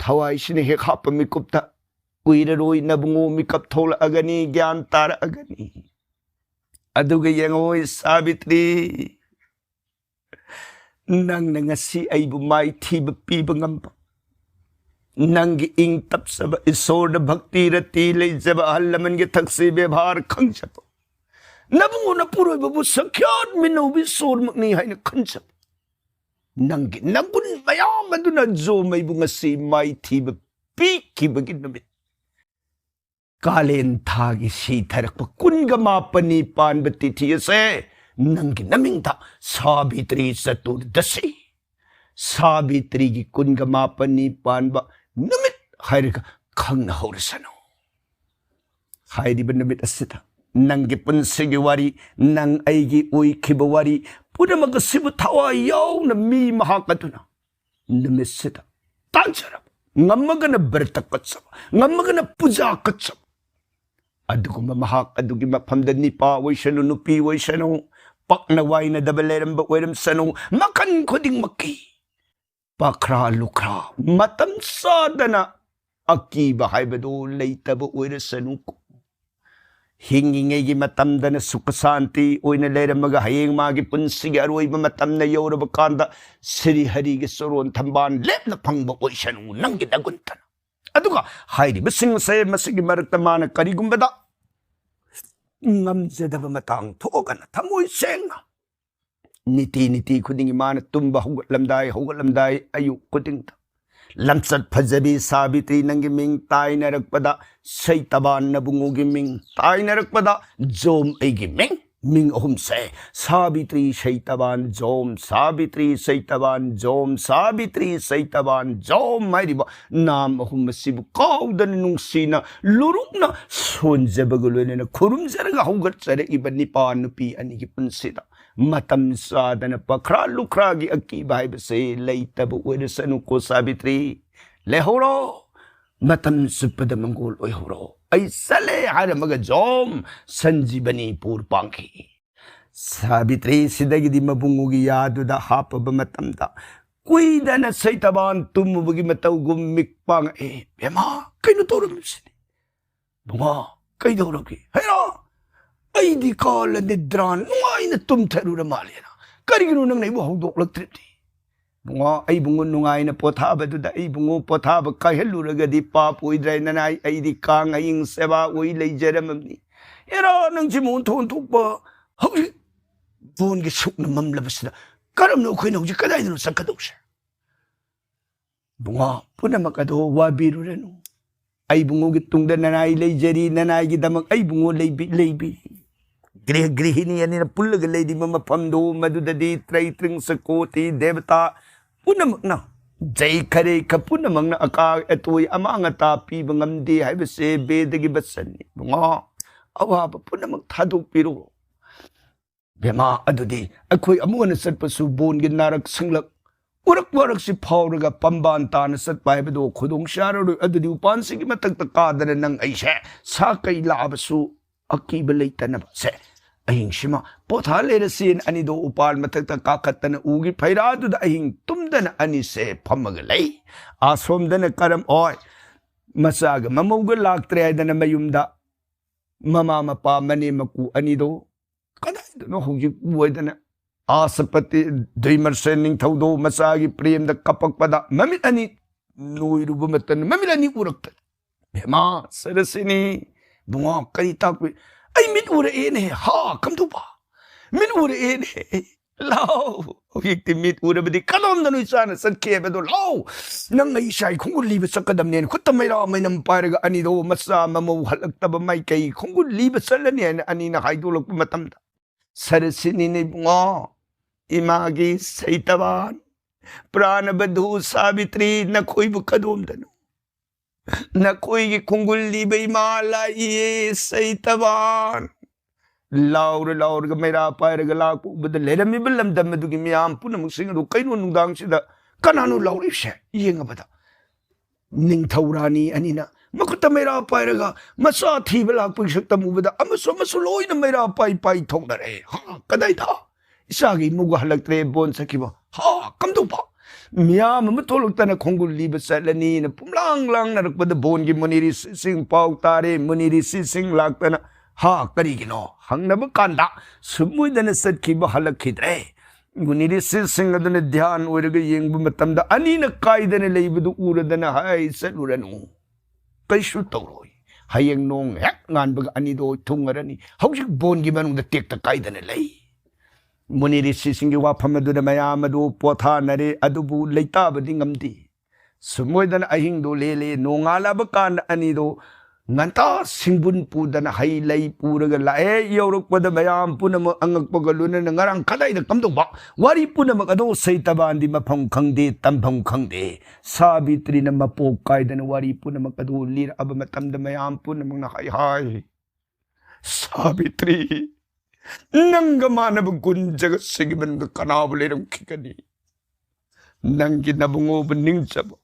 Taway sinihik hapamikupta. Uiraroi nabungo mikap thola agani gyan tara agani. Aduga yangoy Sabitri. Nang nangasi ay bumay tiba pibangamba. Nang giing tap saba isor na bhakti rati lay jaba halaman gi taksi bebhar khang chapo. Nabungo na puro babu sakyat minubi sor magni hay na khang chapo. Nang ginabun mayaman doon na zo may bungasi may tiba piki bagin namit. Kalen thagi si tarak pa kun gama panipan batiti se nang ginaming ta Sabitri sa turdasi. Sabitri gi kun gama panipan ba namit hay ka kang na horsano. Hay di ba namit asita nang gipun sigiwari nang ay gi uy kibawari puna magasibu tawa yaw na mi mahakatuna. Namit sita tansarap ngamaga na bertakat sama ngamaga na puja kat sama. Adugo mamahak, adugi mapamdan ni pa, way siya nunupi, way siya no, pak na way na dabalerang bakwedam sa no, makan ko ding maki. Pakra lukra, matamsada na, aki bahay ba do, layta ba uwera sa nuko. Hingingay matamda na sukasanti, uy na lera magahayang magipun sige, aroy mamatam na yawra bakanda, siri harigi soron tamban, lep na pang bakway siya no, nang ginaguntan. Aduga, haydi basing saya masigi maratama karigumbada. Ngamzada ba matang tuogan na tamoy senga. Niti kuding imana tumba hugot lamday ayuk kuding ta. Lamsat pajabi Sabitri nang giming tay na ragpada say taban na bungugiming tay na ragpada zom ay giming. Ming ohumse Sabitri Saitaban Jom Sabitri Saitaban Jom Sabitri Saitaban Jom may diba nam ohumasibu kaw dan nung sina luruk na sonja bagulo na kurum zaraga hugat zara iban ni panupi anigipun sita matamsada na pakralukragi akibahay base layta buwede sa nuko Sabitri lehoro matamsupada manggol oy horo ay sale hara mga jom sanjibani purpangki. Sabitri sidagi di mabungugi yado da hapa ba matamda. Kuida na say taban tumubagi mataw gumikpang bema kayo naturo mo sini. Bunga kayo naturo ki. Hayra ay di ka lanidran nungay na tumtaro na mali na. Karigino nang naibuhaw doklog trip di. Bunga ay bungon nungay na potaba do da ay bungo potaba kay haluraga di papoy dray nanay ay di ka ngaying seba uy lay jaramam ni. Ira nang jimuntuntok pa hawli buon gisuk na mamlabas na karam na ukoy na uji kaday na sa kadok siya. Bunga puna makado wabiro na no. Ay bungo gitong da nanay lay jari nanay gidamag ay bungo laybi. Grih-grihin niya nila pulaga lay di mamapamdo madudadi tray-tring sa koti devata. Puna na, jay kare ka puna na aka eto'y ama nga tapi bangamdi hay base bedagi basan ni. Bunga, awa pa puna magtadong piro. Bema ado di, ako'y amuan na sat pasubon ginarak sanglak. Urak-warak si Pauraga pambanta na sat paibado kudong syararo ado di upan sige matagtakada na ng aisya. Sakay labaso, akibalay tanabase. Ahing shima, pothale na sin ani do upal matagtakakata na ugi pairado da ahing tumda na ani se pamagalay. Asom da na karam oy. Masaga, mamugalak triay da na mayumda. Mamamapa manimaku ani do. Kaday do no hugi buhay da na. Asapati day marsening tawdo masagi priyem da kapagpada. Mamit ani nuiru bumatan. Mamit ani urak ta. Bema, sarasini. Bunga karita ko. Ay min ura ene ha kamtu pa min ura ene lao hikti mit ura bedi kalom na nuy sana san kebe do lao nang ay siya'y kung ulibet sa kadam niyan kutamay ra may namparaga ani do masama mo halag taba may kay kung ulibet sa laniyan ani na kay dulog pumatamda sarasinin ay bunga imagi sa itaban prana badhu Sabitri na ko'y bukadom dano नखोई खुंगुल इमा लाइए सैतबान लाउर लाउर मेरा पायरग लाकूबद लेरमिब लमदम अदुगी मियाम पुनमुसिंग अदु कैनो नुंदांगसिदा कनानु लाउरिसे येंगबदा निंगथौरानी अनिना मकुता मेरा पायरगा मसा थीब लाकपु सकतम उबदा अमसो मसो लोइना मेरा पाई पाई थोंदरे हा कदाई था इसागी मुग हलक्त्रे बोन सकिबो हा कमदुबा मियाम म थोलक्तना खोंगुल लिब सलनी न पुमलांग लांग नरकबद बोन गी मुनिरी सिंग पाउ तारे मुनिरी सिंग लाक्तना हा करिगिनो हंगनब कांदा सुमुइदन सटखिबो हलक्खिद्रे मुनिरी सिंग अदन ध्यान ओरग येंगब मतमदा अनीना काइदन लेइबदु उरदन हाय सलुरनु कैसु तौरोई हयेंग नोंग हेक nganबग अनिदो थुंगरनी हौजिक बोन गी मनुंग टेक्ता काइदन लई मुनिरी सिंगी वाफम अदुद मयाम अदु पोथानरे अदुबु लेताबदि ngamdi सुमोइदन अहिंगदो लेले नोंगालाब कान अनिदो nganta singbun pudana hai lai puraga lae yorokpada mayam punam angakpaga luna ngarang kadai da kamdo ba wari punam ado saitabandi mafam khangde tampham khangde sabitri na mapok kaidana wari punam ado lir aba matam da mayam punam na hai hai sabitri nanga manab gun jaga sigiban ga kanableram kikani nangi nabungo beningsaba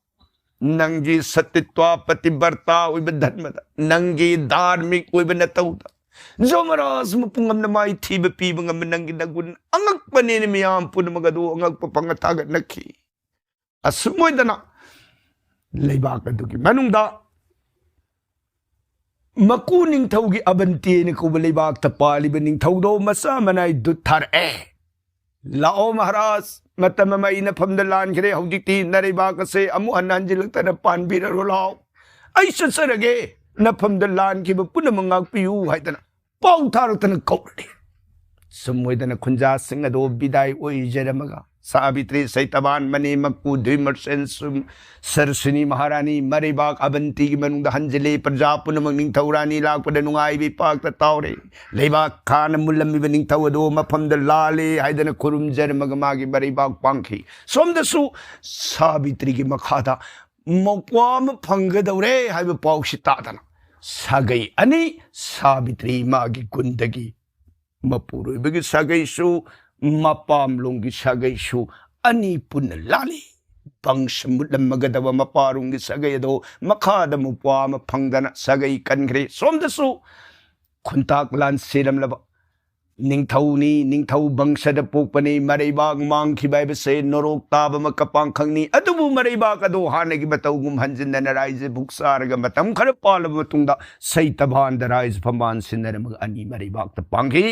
नंगी सत्यत्व पतिव्रता उब धर्मद नंगी धार्मिक उब नतौद जो मराज मुपुंगम नमाई थीब पीबंगम नंगी नगुन अंगक पने मियाम पुनमगदो अंगक पंगताग नखी असुमोइदना लेबाक दुगी मनुंगदा मकु निंगथौगी अबंती ने को लेबाक त पालिब निंगथौदो मसा मनाई दुथर ए लाओ महाराज मतम मई नफमद लानखरे हौजिक्ति नरेबाक से अमु हन्नांजिलक्तन पानबिररो लाओ आई ससरगे नफमद लानखिब पुनम ngakpiyu हाइदना पाउ थारतन कौरदे सुमोइदन खुंजा सिंह अदो बिदाई ओइजरमगा सावित्री सैतबान मने मक्कु द्विमर्शन सुम सरसनी महारानी मरेबाक अबंती की मनुंग हंजले प्रजा पुनम निंगथौरानी लाकपद नुंगाई बिपाक तावरे लेबाक खान मुल्लम निंगथौदो मफमद लाले हाइदन खुरुमजर मगमागी मरेबाक पांखी सोमदसु सावित्री की मखादा मक्वाम फंगदौरे हाइब पाउसि तादना सागई अनि सावित्री मागी गुंदगी मपुरोइबगी सागईसु मपाम लोंगी सागईसु अनि पुन लाली पंश मुलमगदव मपारुंगी सगयदो मखाद मुपाम फंगदना सगई कनग्रे सोमदसु खुंताक लान सेरमलब निंगथौनी निंगथौ बंशद पोकपने मरेबाग मांगखिबाइब से नरोक ताब मकपांग खंगनी अदुबु मरेबाग अदो हानेगी मतौगुम हंजिनन राइज बुक्सारग मतम खर पालब मतुंगदा सैतबान द राइज फमान सिनरमग अनि मरेबाग त पांगी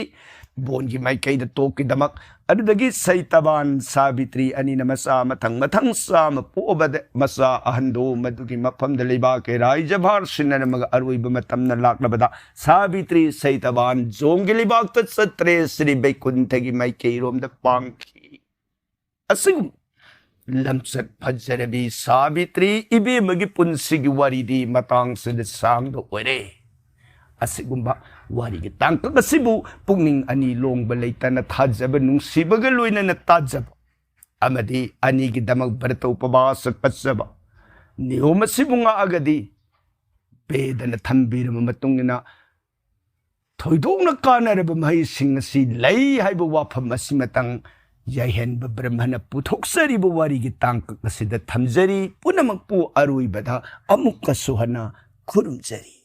बोनगी माइकई द तोकी दमक अदुदगी सैतबान सावित्री अनि नमसा मथंग मथंग साम पोबद मसा अहंदो मदुगी मफम द लेबा के राइज भार सिनरमग अरुइब मतम न लाकलबदा सावित्री सैतबान जोंगी लेबाग त सत्रे श्री बैकुंठगी माइकई रोम द पांगी असुम लमसत फजरबी सावित्री इबेमगी पुंसिगी वारीदी मतांग सिद सांगदो ओरे असिगुंबा वारीगी तांकक असिबु पुंगनिंग अनि लोंगब लेतन थाजब नुंसिबग लोइनन ताजब अमदी अनिगी दमक भरत उपवास पसब नियम सिबुंगा अगदी बेदन थंबीरम मतुंगना थोइदोंना कानरब महिसिंग असि लई हाइब वाफम असिमतंग याहेनब ब्रह्मन पुथोक्सरिब वारीगी तांकक असिद थमजरी पुनमक पु अरुइबदा अमुक सुहना खुरुमजरी।